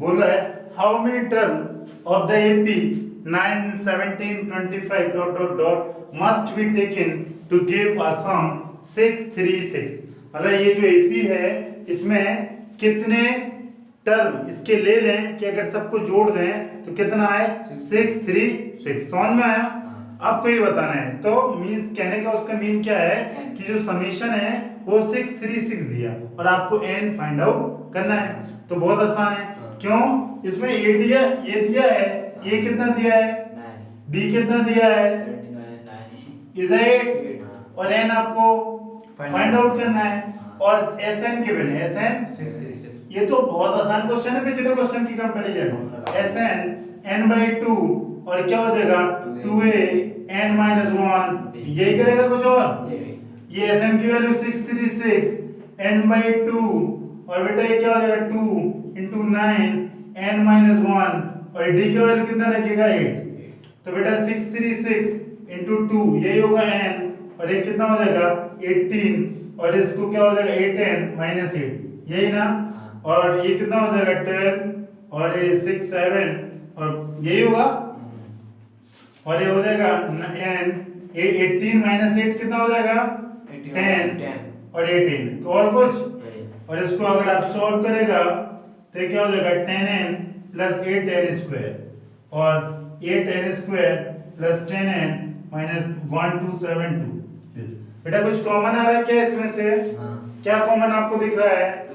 बोला है how many term of the AP 9 17 25 dot dot dot must be taken to give a sum 636। मतलब ये जो AP है इसमें कितने टर्म इसके ले लें कि अगर सबको जोड़ दें तो कितना आए 636। समझ में आया? आपको ये बताना है। तो मीन्स कहने का उसका मीन क्या है कि जो समीशन है वो 636 दिया और आपको n फाइंड आउट करना है। तो बहुत आसान है। क्यों? इसमें ये दिया है, ये कितना दिया है, d कितना दिया है, इज 8 और n आपको फाइंड आउट करना है और Sn के बिना Sn 636। ये तो बहुत आसान क्वेश्चन है पिछले क्वेश्चन की कंपैरिजन। Sn n/2 और क्या हो जाएगा 2a n-1 यही करेगा कुछ और। ये Sn की वैल्यू 636 n/2 और बेटा ये क्या हो जाएगा 2 into 9 n-1 और d की वैल्यू कितना रखेगा 8। तो बेटा 636 into 2 यही होगा n और ये कितना हो जाएगा 18 और इसको क्या हो जाएगा 8n -8 यही ना। और ये कितना हो जाएगा 12 और ये 6 7 और यही होगा और ये हो जाएगा n 18 -8 कितना हो जाएगा 10 और 18 और कुछ। और इसको अगर आप सॉल्व करेगा तो क्या हो जाएगा 10n प्लस 8n स्क्वायर और 8n square plus 10n minus 1272। बेटा कुछ कॉमन आ रहा है क्या इसमें से? क्या कॉमन आपको दिख रहा है?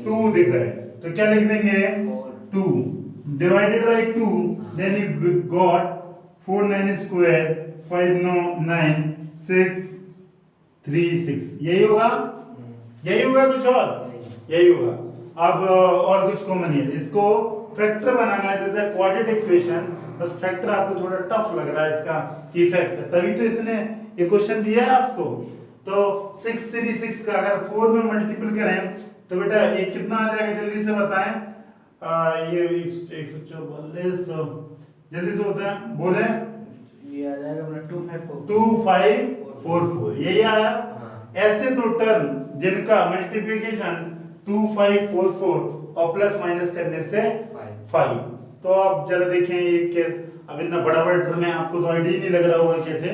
2 दिख रहा है। तो क्या लिख देंगे 2 divided by 2 then you got 4 9 square 5 9 6 3 6 यही होगा कुछ और यही होगा। अब और कुछ कॉमन है। इसको फैक्टर बनाना है जैसे क्वाड्रेटिक इक्वेशन, बस फैक्टर आपको थोड़ा टफ लग रहा है इसका इफेक्ट, तभी तो इसने ये क्वेश्चन दिया है आपको। तो 636 का अगर 4 में मल्टीपल करें तो बेटा ये कितना आ जाएगा जल्दी से बताएं। ये 144 जल्दी से होता है बोले। ये आ जाएगा अपना 2544 यही आया। ऐसे दो टर्म जिनका मल्टीप्लिकेशन 2544 और प्लस माइनस करने से 5। तो आप जरा देखें ये केस। अब इतना बड़ा बड़ा टर्म है आपको तो आईडिया नहीं लग रहा होगा कैसे।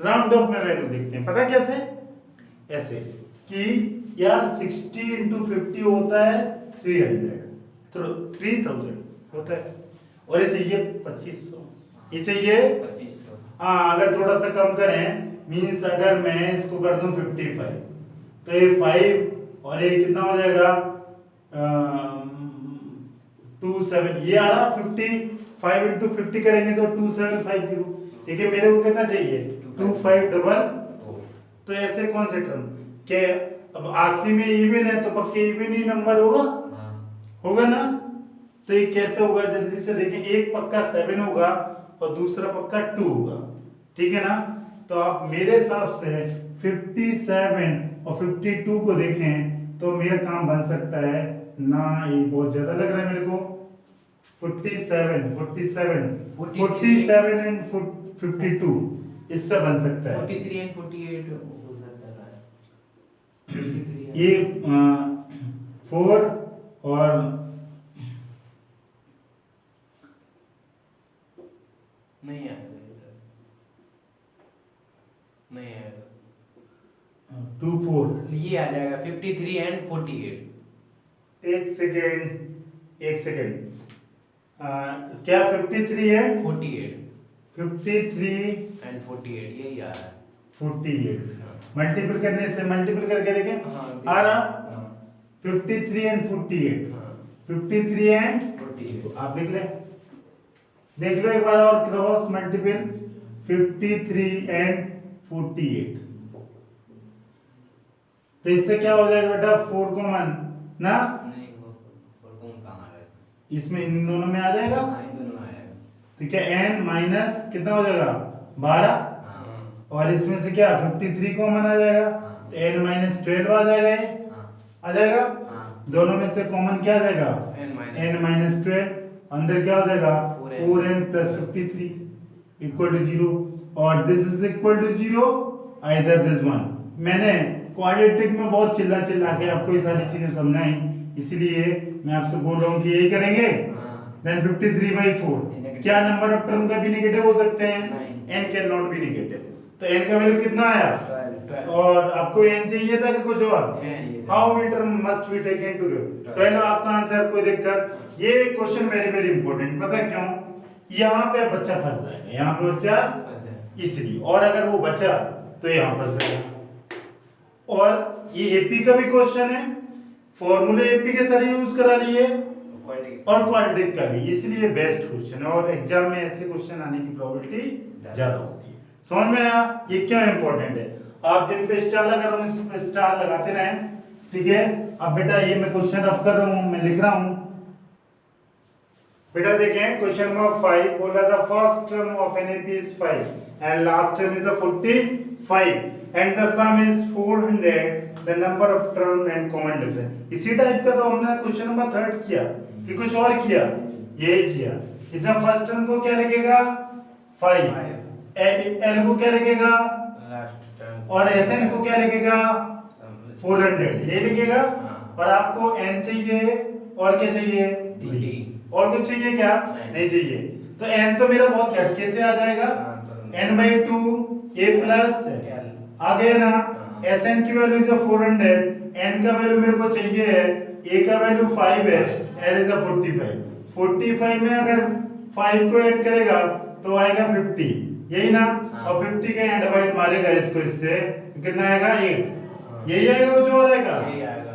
राउंड ऑफ में वैल्यू देखते हैं। पता कैसे? ऐसे कि यार 60 into 50 होता है 300 तो 3000 होता है और ये चाहिए 2500, ये चाहिए 2500। हाँ अगर थोड़ा सा कम करें मीन्स अगर मैं इसको कर दूं 55 तो ये 5 और ये कितना हो जाएगा 27 ये आ रहा 55 into 50 करेंगे तो 2750। देखिए मेरे को कितना चाहिए 2544। तो ऐसे कौन से टर्म के अब आखिरी में इवन है तो पक्के इवन ही नंबर होगा ना। तो ये कैसे होगा जल्दी से देखें। एक पक्का 7 होगा और दूसरा पक्का 2 होगा, ठीक है ना। तो आप मेरे हिसाब से 57 और 52 को देखें तो मेरा काम बन सकता है ना। ये बहुत ज्यादा लग रहा है मेरे को 47 एंड 52 इससे बन सकता है 43 एंड 48 हो सकता है। ये 4 और नहीं आएगा सर, नहीं आएगा 2 4 ये आ जाएगा 53 एंड 48। एक सेकेंड क्या 53 है 48 53 एंड 48 यही आ रहा है। 48 मल्टीपल करने से मल्टीपल करके देखें आ रहा 53 एंड 48 53 एंड 48 आप लिख ले देख लो एक बार और क्रॉस मल्टीपल 53 एंड 48। तो इससे क्या हो जाएगा बेटा 4 कॉमन ना नहीं वो कौन कहाँ आ रहा है इसमें इन दोनों में आ जाएगा। इन दोनों में आएगा। ठीक है n माइनस कितना हो जाएगा 12 और इसमें से क्या 53 कॉमन आ जाएगा तो n माइनस 12 आ जाएगा ये आ जाएगा। दोनों में से कॉमन क्या आ जाएगा n माइनस 12 अंदर क्या हो जाएगा 4n प्लस 53 इक्वल टू 0 और this is equal to 0 either this one. मैंने क्वाड्रेटिक में बहुत चिल्ला के आपको ये सारी चीजें समझाई, इसलिए मैं आपसे बोल रहा हूँ कि यही करेंगे देन 53/4 क्या नंबर ऑफ टर्म कभी नेगेटिव हो सकते हैं? नहीं। n can not be negative. तो n का वैल्यू कितना आया? 12 और आपको n चाहिए था कि कुछ और? चाहिए था। How many term must be taken to give 12 आपका आंसर। कोई दिक्कत? ये क्वेश्चन वेरी वेरी इंपॉर्टेंट, पता है क्यों? यहाँ पे बच्चा फंस जाएगा, यहाँ पे बच्चा इसलिए, और अगर वो बचा तो यहाँ फंस जाएगा। और ये एपी का भी क्वेश्चन है, फॉर्मूले एपी के सारे यूज करा लिए और क्वाड्रेटिक का भी, इसलिए बेस्ट क्वेश्चन है और एग्जाम में ऐसे क्वेश्चन आने की प्रोबेबिलिटी ज्यादा होती है। समझ में आया ये क्यों इंपॉर्टेंट है? आप जिन पे स्टार लगा रहा हूँ इस पे स्टार लगाते रहें, ठीक है? अब बेटा ये मैं क्वेश्चन अब कर रहा हूँ, मैं लिख रहा हूँ। बेटा देखें क्वेश्चन नंबर 5 बोला था first term of NAP is 5 and last term is 45 and the some is 400 the number of term and common difference. इसी टाइप का तो हमने क्वेश्चन नंबर 3 किया कि कुछ और किया? यही किया। इसमें फर्स्ट टर्म को क्या लिखेगा? 5, एल को क्या लिखेगा? लास्ट टर्म और एसएन को क्या लिखेगा? 400 ये लिखेगा। और आपको एन चाहिए और क्या चाहिए? डी। और कुछ चाहिए क्या? नहीं चाहिए। तो n तो मेरा बहुत झटके से आ जाएगा, n/2 a प्लस आ गया ना। Sn की वैल्यू इज 400, n का वैल्यू मेरे को चाहिए है, a का वैल्यू 5 है, l इज 45। 45 में अगर 5 को ऐड करेगा तो आएगा 50, यही ना। और 50 का एंड बाइट मारेगा इसको, इससे तो कितना आएगा? 8। यही आएगा, कुछ और आएगा?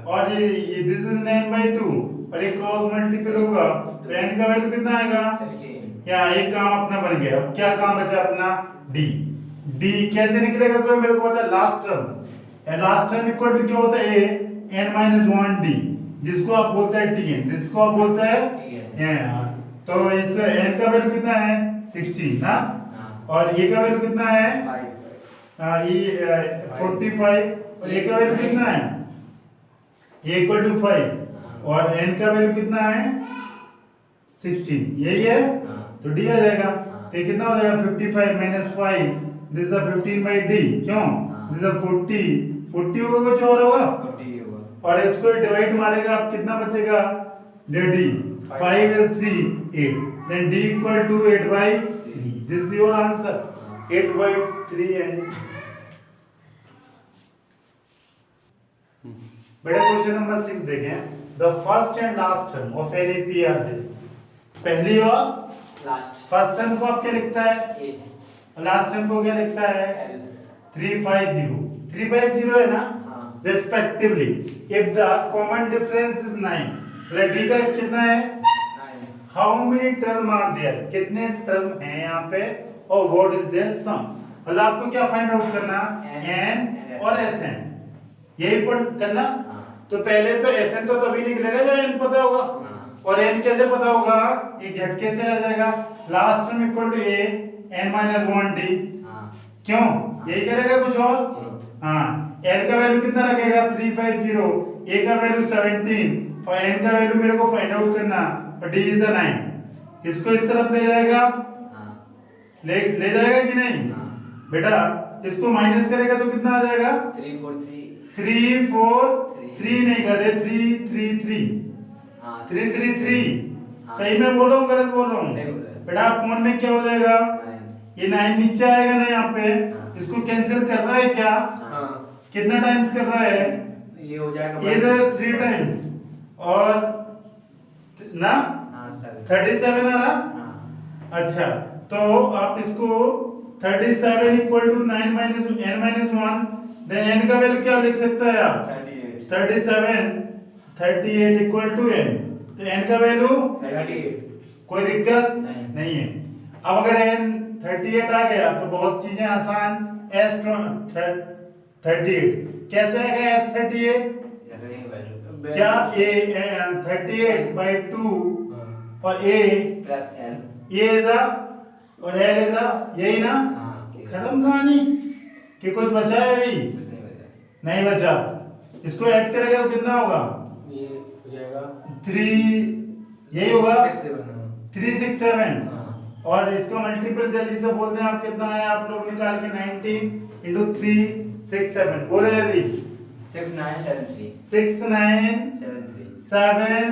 और ये दिस इज 9/2 और एक क्रॉस मल्टीपल होगा तो n का वैल्यू कितना आएगा? 16। या एक काम अपना बन गया। अब क्या काम बचा अपना? d। d कैसे निकलेगा कोई मेरे को पता है? Last term, last term equal to क्या होता है? a n-1 d, जिसको आप बोलते हैं tn, जिसको आप बोलते हैं तो इस n का वैल्यू कितना है? 16 ना। और a का वैल्यू कितना है? ये 45 और a का वैल्यू कितना है? a इक्वल टू 5 और n का वैल्यू कितना है? 16, यही है। तो d आ जाएगा। तो कितना हो जाएगा? 55 - 5 दिस इज 15/d। क्यों? दिस इज 40 होगा, कुछ और होगा? 40 होगा। और इसको डिवाइड मारेगा आप, कितना बचेगा? d 5 is 3 8 then d equal to 8/3। this is your answer 8/3। and बेटा क्वेश्चन नंबर 6 देखें। The first and last term of an AP are this. पहली और लास्ट फर्स्ट टर्म को आप क्या लिखता है? ए लास्ट टर्म को क्या लिखता है? एल 350 है ना। Respectively if the common difference is 9, मतलब डी का कितना है? 9। How many term are there? कितने टर्म हैं यहाँ पे? और व्हाट इज देयर सम? मतलब आपको क्या फाइंड आउट करना? n और sn, यही पॉइंट करना। तो पहले तो sn तो तभी निकलेगा जब n पता होगा, और n कैसे पता होगा? एक झटके से आ जाएगा। Last term equal to a n-1 d। क्यों? यही करेगा, कुछ और? हाँ। n का वैल्यू कितना रखेगा? 350, a का वैल्यू 17 और n का वैल्यू मेरे को फाइंड आउट करना, और d इज द 9। इसको इस तरफ ले जाएगा, ले जाएगा कि नहीं? बेटा इसको माइनस करेगा तो कितना आ जाएगा? 3 नहीं कहते, 333। सही में बोल रहा हूँ गलत बोल रहा हूँ? बेटा फोन में क्या हो जाएगा? ये 9 नीचे आएगा ना यहाँ पे, इसको कैंसिल कर रहा है क्या? कितना टाइम्स कर रहा है? ये हो जाएगा इधर 3 टाइम्स और ना 37 है ना। अच्छा तो आप इसको 37 equal to 9 minus n-1, then n का वैल्यू क्या लिख सकता है आप? 38 इक्वल टू n, तो n का वैल्यू 38। कोई दिक्कत नहीं है। अब अगर n 38 आ गया तो बहुत चीजें आसान। s 38 कैसे आएगा? s 38 क्या? a 38/2 और a प्लस एल और l इज यही ना। खत्म कहानी कि कुछ बचा है अभी? नहीं बचा। इसको ऐड करेगा तो कितना होगा? ये हो जाएगा 3, यही होगा 367। और इसका मल्टीपल जल्दी से बोलते हैं आप, कितना है आप लोग निकाल के? 19 × 367 बोले जल्दी। 6973 6973।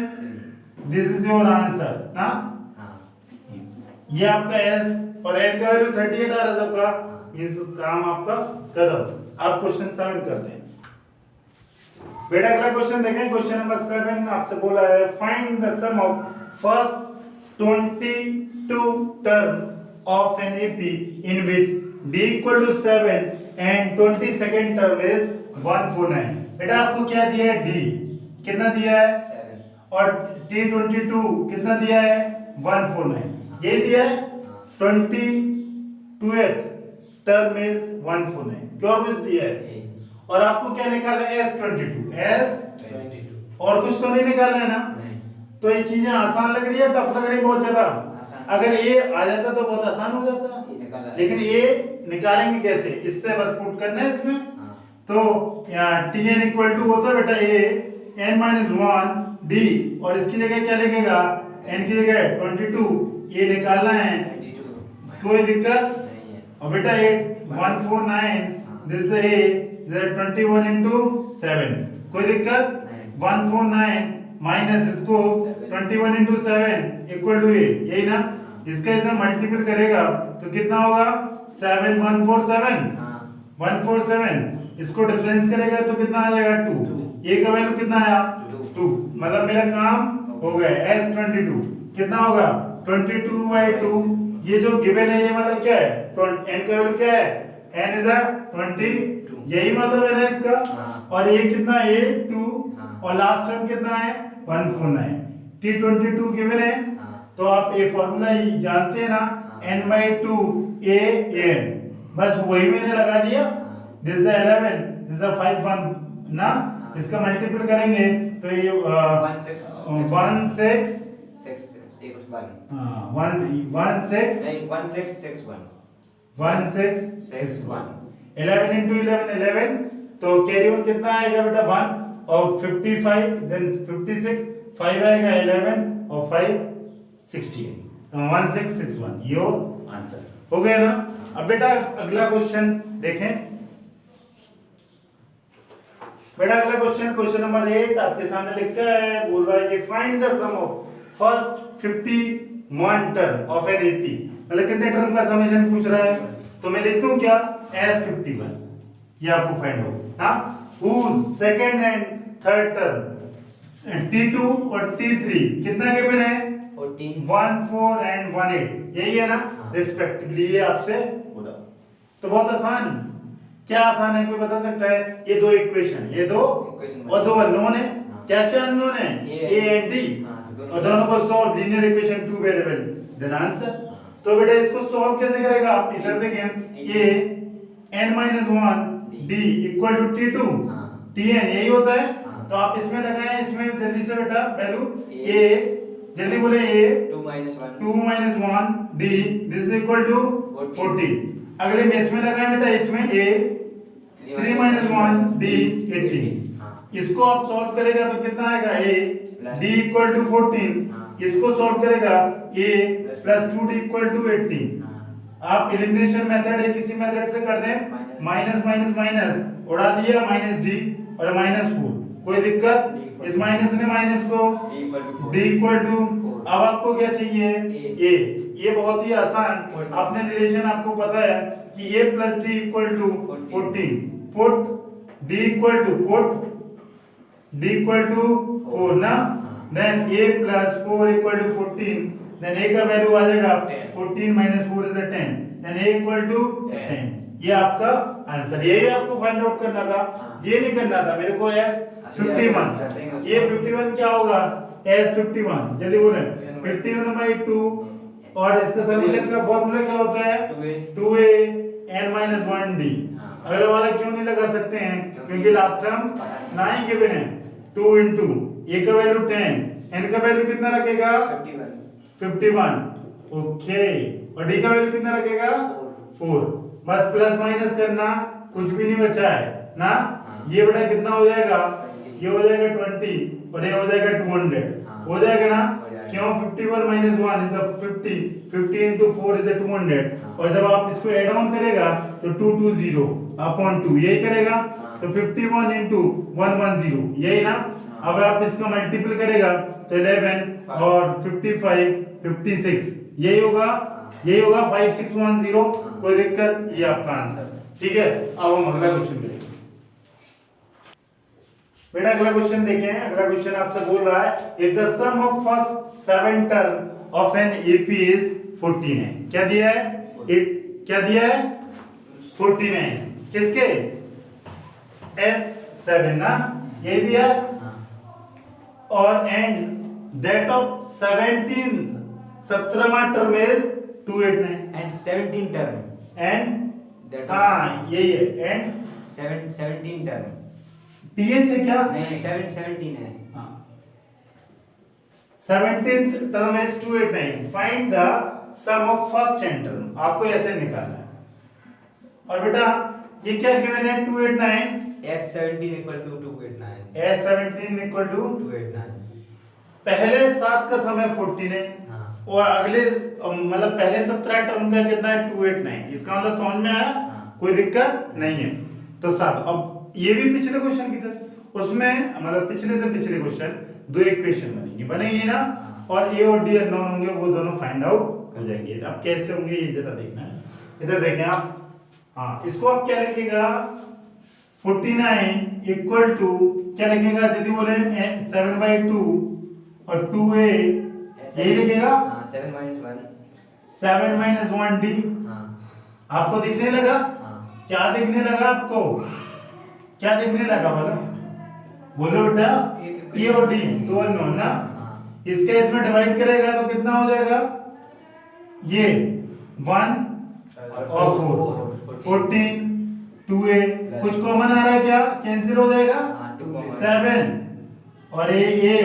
दिस इज योर आंसर ना। ये आपका s और n का वैल्यू 38 आ रहा है सबका। इस काम आपका खत्म। आप क्वेश्चन 7 करते हैं बेटा। अगला क्वेश्चन देखें, क्वेश्चन नंबर 7 आपसे बोला है find the sum of first 22 term of an AP in which d equal to 7 and 22nd term is 149। बेटा आपको क्या दिया है, d कितना दिया है 7 और t22 कितना दिया है 149, ये दिया है 22th टर्म इज 149, क्यों कुछ दिया है। और आपको क्या निकालना है s22 22 और कुछ तो नहीं निकालना है ना। नहीं तो ये चीजें आसान लग रही है टफ लग रही है बहुत ज्यादा। आसान। अगर ये आ जाता तो बहुत आसान हो जाता, ये निकाला है। लेकिन ये निकालेंगे कैसे, इससे बस पुट करना है इसमें। हाँ तो यहाँ tn इक्वल टू होता है बेटा ये n माइनस 1 d और इसकी जगह क्या लिखेगा n की जगह 22, ये निकालना है 22 कोई दिक्कत। नहीं है। और बेटा ये 149 दिस is 21 into 7, कोई दिक्कत। नहीं। 149 माइनस इसको 21 into 7 इक्वल टू ये, यही ना। इसका इसमें मल्टीपल करेगा तो कितना होगा 7147 हाँ 147, इसको डिफरेंस करेगा तो कितना आ जाएगा 2। ये का वैल्यू कितना आया 2, मतलब मेरा काम हो गया s22 कितना होगा 22/2। ये जो गिवन है ये मतलब क्या है n का वैल्यू क्या है n इज 22, यही मतलब है ना इसका। हाँ। और ये कितना है 2 हाँ। और लास्ट टर्म कितना है 149, t22 गिवन है। हाँ। तो आप ये फॉर्मूला जानते हैं ना हाँ। n/2 a n, बस वही मैंने लगा दिया। दिस इज 11 दिस इज 5 1 ना, इसका मल्टीपल करेंगे तो ये 16 1661 11 into 11 11, तो कैरी ऑन कितना आएगा बेटा 1 और 55 देन 56 5 आएगा 11 और 5 16 1661, योर आंसर हो गया ना। अब बेटा अगला क्वेश्चन देखें बेटा। अगला क्वेश्चन क्वेश्चन नंबर 8 आपके सामने लिखा है, बोल रहा है कि find the sum of first 51 term of an AP, मतलब कितने टर्म का समेशन पूछ रहा है। तो मैं लिख दूं क्या s51, ये आपको फाइंड हो ना। whose second and third term t2 और t3 कितना गिवन है 1 4 एंड 1 8, यही है ना रिस्पेक्टिवली। ये आपसे बोला तो बहुत आसान, क्या आसान है कोई बता सकता है। ये दो इक्वेशन, ये दो और दो अननोन है। क्या क्या अननोन है a एंड d, और दोनों को solve linear equation 2 variable then answer. तो बेटा इसको सॉल्व कैसे करेगा आप इधर देखें, ये n-1 d equal to t2 tn, यही होता है। तो आप इसमें लगाएं, इसमें जल्दी से बेटा वैल्यू a, जल्दी बोले a 2 minus 1 d this is equal to 14। अगले में इसमें लगाएं बेटा, इसमें a 3 minus 1 d 18। इसको आप सॉल्व करेगा तो कितना आएगा a d इक्वल टू 14, इसको सॉल्व करेगा a plus 2d equal to 18। आप एलिमिनेशन मेथड है किसी मेथड से कर दें, माइनस माइनस माइनस उड़ा दिया माइनस d और -4, कोई दिक्कत। इस माइनस ने माइनस को d इक्वल टू, अब आपको क्या चाहिए a, ये बहुत ही आसान, आपने रिलेशन आपको पता है कि a plus d equal to 14, put d equal to put d equal to 4 ना, then a plus 4 equal to 14, then a का वैल्यू आ जाएगा 14 minus 4 is 10, then a equal to 10। ये आपका आंसर, यही आपको फाइंड आउट करना था, ये नहीं करना था मेरे को। s51, ये 51 क्या होगा s51, जल्दी बोले 51/2, और इसका सॉल्यूशन का फार्मूला क्या होता है 2a n-1d। अगला वाला क्यों नहीं लगा सकते हैं, क्योंकि लास्ट टर्म 9 गिवन है। 2 into a का वैल्यू 10, n का वैल्यू कितना रखेगा 51, ओके, और d का वैल्यू कितना रखेगा 4। बस प्लस माइनस करना, कुछ भी नहीं बचा है ना। ये बेटा कितना हो जाएगा, ये हो जाएगा 20 और ये हो जाएगा 200, हो जाएगा ना। क्यों 51 minus 1 is 50, 50 into 4 is 200, और जब आप इसको ऐड ऑन करेगा तो 220 अपॉन 2 यही करेगा, तो 51 into 110, यही ना। अब आप इसका मल्टीपल करेगा तो 11 और 55 56, यही होगा। यही होगा 5610, कोई दिक्कत, ये आपका आंसर। ठीक है, अब हम अगला क्वेश्चन करेंगे। बेटा अगला क्वेश्चन देखें। अगला क्वेश्चन आपसे बोल रहा है if the sum of first 7 term of an AP is 14 है। क्या दिया है? क्या दिया है? 49। किसके? S7 ना, यही दिया है। और एंड दैट ऑफ 17वां term is 289 and 17 term and यही है एंड 17 टर्म TH है क्या? नहीं 17 है। 17th term is 289। Find the sum of first and term. आपको ऐसे निकालना है। और बेटा ये क्या गिवन है? 289 S17 equal to 289 S17 equal to 289। पहले 7 का समय 14 है और अगले मतलब पहले 17 टर्म का कितना है? 289। इसका मतलब समझ में आया? कोई दिक्कत नहीं है। तो 7। अब ये भी पिछले क्वेश्चन की तरह, उसमें मतलब पिछले से पिछले क्वेश्चन दो इक्वेशन बनेंगे ना, और ए और डी अननोन होंगे, वो दोनों फाइंड आउट हो जाएंगे। अब कैसे होंगे ये जरा देखना है। इधर देखें आप। हाँ, इसको आप क्या लिखिएगा? 49 इक्वल टू क्या लिखेगा? दीदी बोले 7/2 और 2a, यही लिखेगा। 7 - 1 d। आपको दिखने लगा? क्या दिखने लगा आपको? क्या दिखने लगा? बोलो बेटा। ए और डी दो अननोन ना, इसके इसमें डिवाइड करेगा तो कितना हो जाएगा? ये 1 और 4 14 2a, कुछ कॉमन आ रहा है क्या? कैंसिल हो जाएगा। 7 और a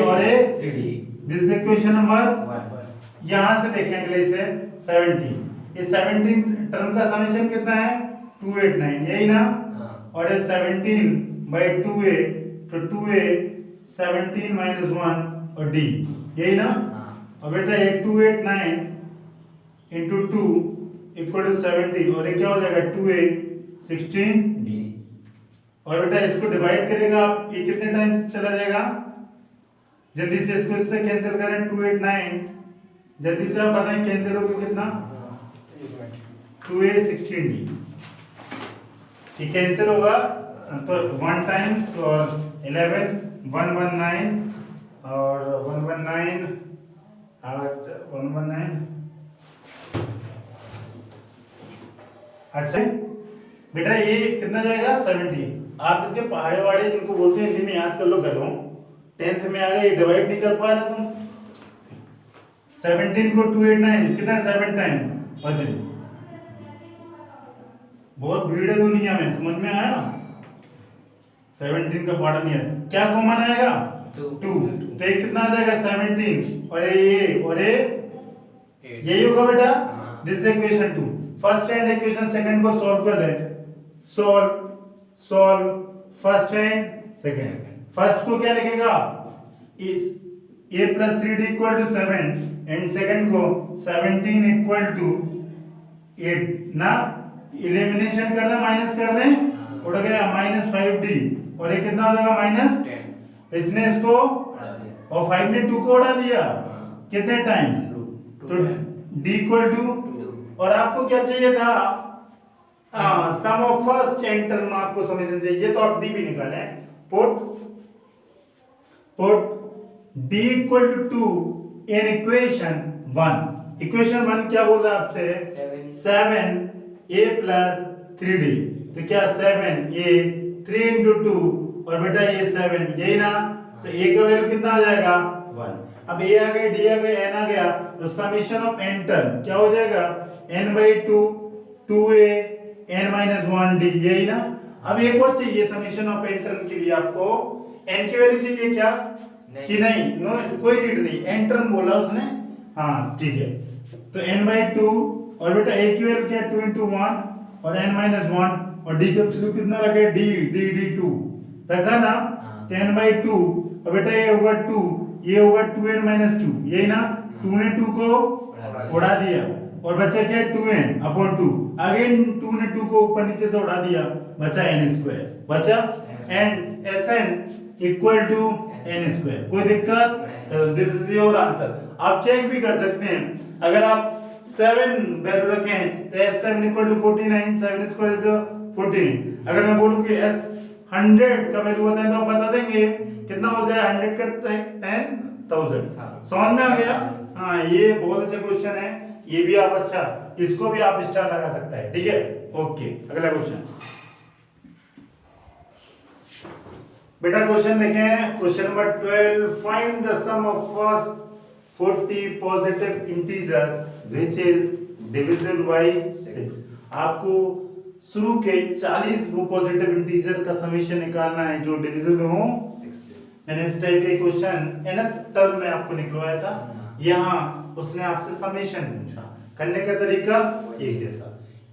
और a 3d। This is equation number 1। यहां से देखें अगले से 17। ये 17 टर्म का समेशन कितना है? 289, यही ना। और ये 17/2a, तो 2a 17 - 1 और d, यही ना। और बेटा ये 289 × 2 = 17 और ये क्या हो जाएगा? 2a 16d। और बेटा इसको डिवाइड करेगा आप, ये कितने टाइम्स चला जाएगा? जल्दी से इसको इससे कैंसिल करें। 289 जल्दी से आप बताएं कैंसिल हो तो कितना? 2a 16d। ये कैंसिल होगा तो 1 टाइम्स और 11 119 और 119 119। अच्छा बेटा ये कितना जाएगा? 70। आप इसके पहाड़े वाड़े जिनको बोलते हैं हिंदी में याद कर लो गधों। 10th में आ गए, डिवाइड नहीं कर पा रहे तुम। 17 को 289 कितना? 7 टाइम। और बहुत भीड़ है दुनिया में, समझ में आया? 17 का पहाड़ा नहीं है। क्या कॉमन आएगा? 2। तो ये कितना आ जाएगा? 17 और ये और ये यही होगा बेटा। This is equation 2। First and equation second को सॉल्व कर ले। Solve first and second. First को क्या लिखेगा? इस a + 3d = 7 एंड सेकंड को 17 = 8 ना। एलिमिनेशन कर दें, माइनस कर दें, उड़ गया -5d और ये कितना हो जाएगा? -10। इसने इसको और 5 ने 2 को उड़ा दिया। कितने टाइम्स? तो d = 2। और आपको क्या चाहिए था? सम ऑफ फर्स्ट एंड टर्म आपको समेशन चाहिए, तो आप d भी निकालें। Put d = 2 in equation 1। Equation 1 क्या बोल रहा है आपसे? 7a + 3d। तो क्या 7a 3 × 2 और बेटा ये 7, यही ना। तो a का वैल्यू कितना आ जाएगा? 1। अब a आ गया, d आ गया, n आ गया, तो समेशन ऑफ n टर्म क्या हो जाएगा? n/2 2a n - 1d, यही ना। अब एक और चाहिए समेशन ऑफ n टर्म के लिए आपको n की वैल्यू चाहिए क्या? कि नहीं? नो, कोई नीड नहीं। n टर्म बोला उसने। हाँ ठीक है। तो n/2 और बेटा a की वैल्यू क्या है? 2 × 1 और n - 1 और d का वैल्यू कितना रखा है? d 2 रखा ना। 10/2 और बेटा ये होगा 2, ये होगा 2n - 2, यही ना। 2 ने 2 को उड़ा दिया और बचा क्या? 2n/2। अगेन 2 ने 2 को ऊपर नीचे से उड़ा दिया, बचा n²। बचा एंड Sn = n²। कोई दिक्कत? This is your answer. आप चेक भी कर सकते हैं। अगर आप 7 वैल्यू रखें तो S7 equal to 49, 7 square is 49। अगर मैं बोलूं कि S 100 का वैल्यू बताएं तो आप बता देंगे कितना हो जाए 100 का 10,000। समझ में आ गया? हाँ, ये बहुत अच्छा क्वेश्चन है, ये भी आप अच्छा, इसको भी आप स्टार लगा सकता है। ठीक है, ओके। अगला क्वेश्चन बेटा, क्वेश्चन देखें, question number 12, find the sum of first 40 positive integer which is divisible by 6। आपको शुरू के 40 वो पॉजिटिव इंटीजर का समेशन निकालना है जो डिविजिबल हो 6 से। मैंने इस टाइप के क्वेश्चन nth टर्म में आपको निकलवाया था, यहाँ उसने आपसे समेशन पूछा, करने का तरीका एक जैसा।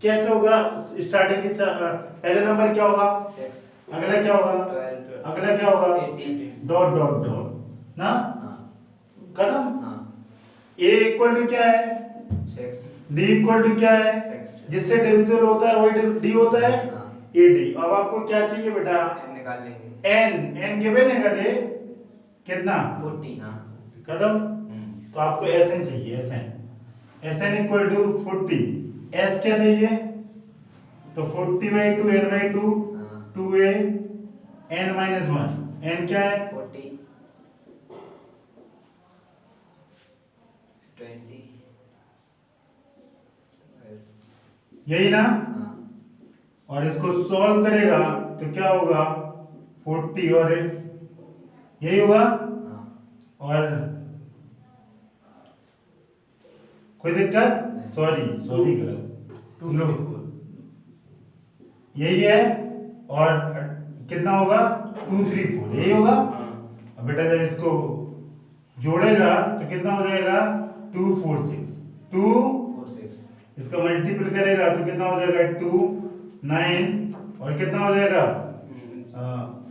कैसे होगा? स्टार्टिंग के पहले नंबर क्या होगा 6, अगला क्या होगा 12, अगला क्या होगा 18, डॉट डॉट डॉट ना कदम। a इक्वल टू क्या है 6, d इक्वल टू क्या है 6, जिससे डिविजिबल होता है वही d होता है ad। अब आपको क्या चाहिए बेटा? n निकाल लेंगे। n के बने का दे कितना 40। हाँ, कदम। तो आपको sn चाहिए, sn इक्वल टू 40। s क्या चाहिए? तो 40/2 n/2 2a n minus 1, n क्या है 40 20, यही ना। और इसको सॉल्व करेगा तो क्या होगा 40 और यही होगा। और कोई दिक्कत? सॉरी गलत, लो यही है। और कितना होगा 2 3 4 यही होगा। अब बेटा जब इसको जोड़ेगा तो कितना हो जाएगा 2 4 6, 2 4 6। इसका मल्टीपल करेगा तो कितना हो जाएगा 2 9 और कितना हो जाएगा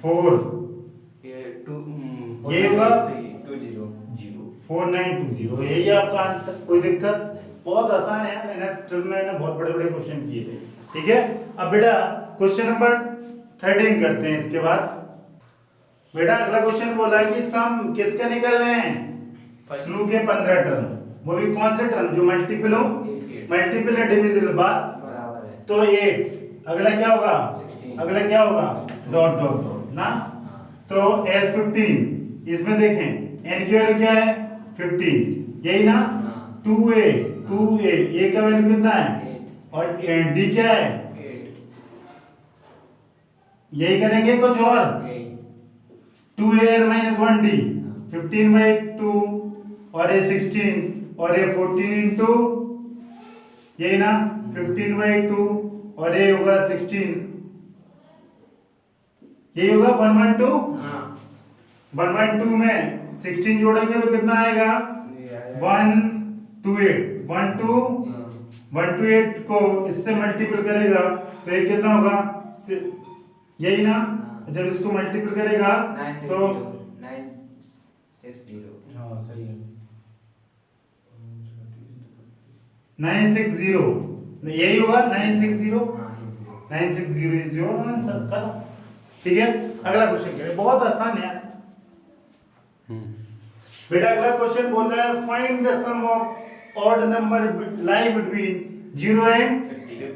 4, ये होगा 4920। यही आपका आंसर। कोई दिक्कत? बहुत आसान है, मैंने बहुत बड़े बड़े क्वेश्चन किए थे। ठीक है, अब बेटा क्वेश्चन नंबर 13 करते हैं। इसके बाद बेटा अगला क्वेश्चन बोला है कि सम किसका निकल रहे हैं? फ्लू के 15 टर्म, वो भी कौन से टर्म जो मल्टीपल हो, मल्टीपल है डिविजिबल बात बराबर है तो 8। अगला क्या होगा 16, अगला क्या होगा डॉट डॉट डॉट ना। तो S15 इसमें देखें n की वैल्यू क्या है 15, यही ना। 2a a का वैल्यू कितना है और d क्या है 8। यही करेंगे कुछ और 2a minus 1d 15/2 और a 16 और a 14 इंटू यही ना 15/2 और a होगा 16, यही होगा 1/2। 1/2 में 16 जोड़ेंगे तो कितना आएगा 128 को इससे मल्टीपल करेगा तो ये कितना होगा यही ना। जब इसको मल्टीपल करेगा तो 960 यही होगा 960 इज योर आंसर। खत्म। ठीक है, अगला क्वेश्चन करें, बहुत आसान है बेटा। अगला क्वेश्चन बोल रहा है find the sum of odd number lie between 0 and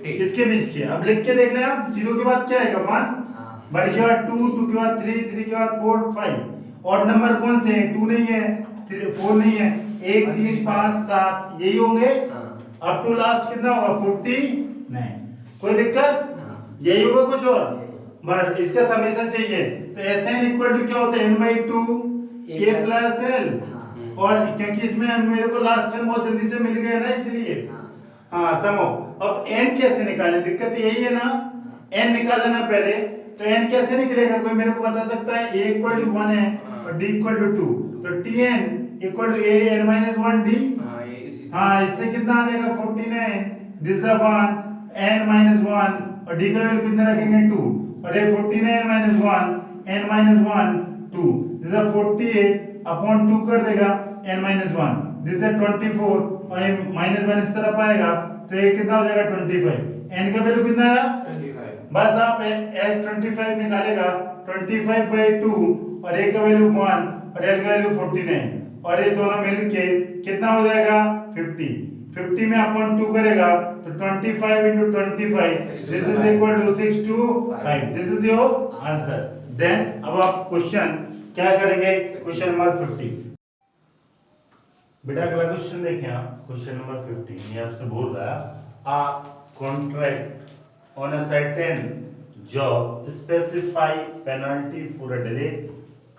50 इसके बीच के। अब लिख के देख लें आप, 0 के बाद क्या आएगा 1, 1 के बाद 2, 2 के बाद 3, 3 के बाद 4, 5। ऑड नंबर कौन से हैं? 2 नहीं है, 4 नहीं है, 1 3 5 7 यही होंगे। अप टू लास्ट कितना होगा 49। कोई दिक्कत? यही होगा कुछ और? बट इसका समेशन चाहिए तो Sn इक्वल टू क्या होता है n/2 a प्लस l। और क्योंकि इसमें मेरे को लास्ट टर्म बहुत जल्दी से मिल गया ना इसलिए हाँ समो। अब n कैसे निकालें? दिक्कत यही है ना, n निकाल लेना पहले। तो n कैसे निकलेगा? कोई मेरे को बता सकता है? a इक्वल टू 1 है और d इक्वल टू 2, तो tn equal to a n-1d। हाँ, इससे कितना आ जाएगा 49, दिस इज 1 n-1 और d का वैल्यू कितना रखेंगे 2 और ये 49 - 1 n-1 2, दिस इज 48 अपॉन 2 कर देगा n-1, दिस इज 24 और ये -1 इस तरफ आएगा तो ये कितना हो जाएगा 25। n का वैल्यू कितना आया 25। बस आप s25 निकालेगा 25/2 और a का वैल्यू 1 और l का वैल्यू 49 और ये दोनों मिलके कितना हो जाएगा 50। 50 में अपॉन 2 करेगा तो 25 into 25 this is equal to 625 this is your answer. Then अब आप क्वेश्चन क्या करेंगे, क्वेश्चन नंबर 50। बेटा अगला क्वेश्चन देखें आप, क्वेश्चन नंबर 50 ये आपसे बोल रहा है a contract on a certain job specify penalty for a delay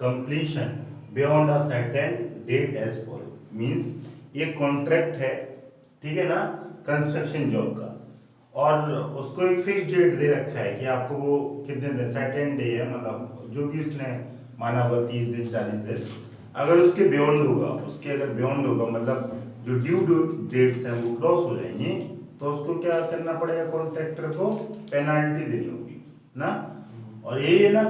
completion beyond a certain date as follow. Means ये कॉन्ट्रैक्ट है, ठीक है ना, कंस्ट्रक्शन जॉब का, और उसको एक फिक्स डेट दे रखा है कि आपको वो कितने दिन, सर्टेन डे है, मतलब जो भी उसने माना होगा 30 दिन 40 दिन, अगर उसके बियॉन्ड होगा, उसके अगर बियॉन्ड होगा मतलब जो ड्यू डेट्स हैं वो क्रॉस हो जाएंगे, तो उसको क्या करना पड़ेगा, कॉन्ट्रैक्टर को पेनाल्टी देनी होगी ना। और ये है ना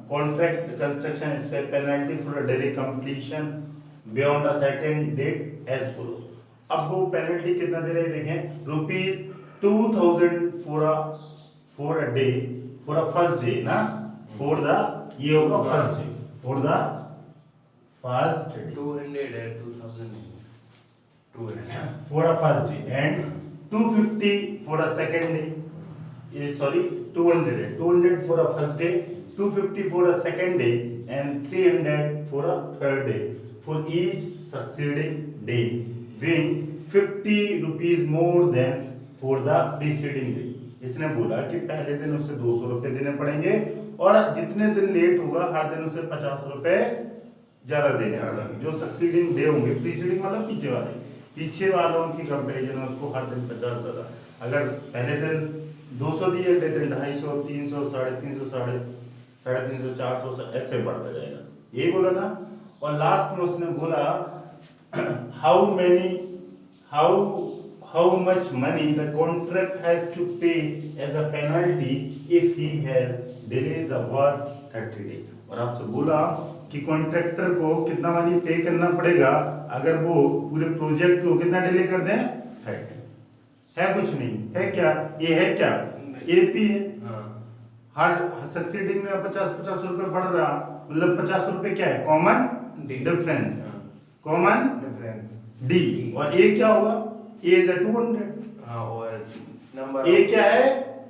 कॉन्ट्रैक्ट कंस्ट्रक्शन इस पे penalty for delay completion beyond a certain date as follow. अब वो पेनल्टी कितना दे रहे हैं देखें, ₹2000 for a day, for a first day ना, फॉर द, ये होगा first day, for the first day 200 है 2000 नहीं 200 for a first day and 250 for a second day, ये सॉरी 200 है, 200 for a first day, 250 for a second day and 300 for a third day for each succeeding day win 50 rupees more than for the preceding day. इसने बोला कि पहले दिन उसे 200 रुपए देने पड़ेंगे और जितने दिन लेट होगा हर दिन उसे 50 रुपए ज्यादा देने पड़ेंगे। जो सक्सीडिंग डे होंगे, प्रीसीडिंग मतलब पीछे वालों की कंपेरिजन में उसको हर दिन 50 ज्यादा। अगर पहले दिन 200 दिए, अगले दिन 250, 300, 350, 350, 400 ऐसे बढ़ता जाएगा, यही बोला ना। और लास्ट में उसने बोला how much money the contract has to pay as a penalty if he has delayed the work 30 days। और आपसे बोला कि कॉन्ट्रैक्टर को कितना मनी पे करना पड़ेगा अगर वो पूरे प्रोजेक्ट को कितना डिले कर दें 30। है कुछ नहीं है, क्या ये है, क्या एपी है, हर सक्सीडिंग में 50 रुपए बढ़ रहा, मतलब 50 रुपए क्या है, common difference, common difference D, और ए क्या होगा, ए इज 200, और नंबर ए क्या है,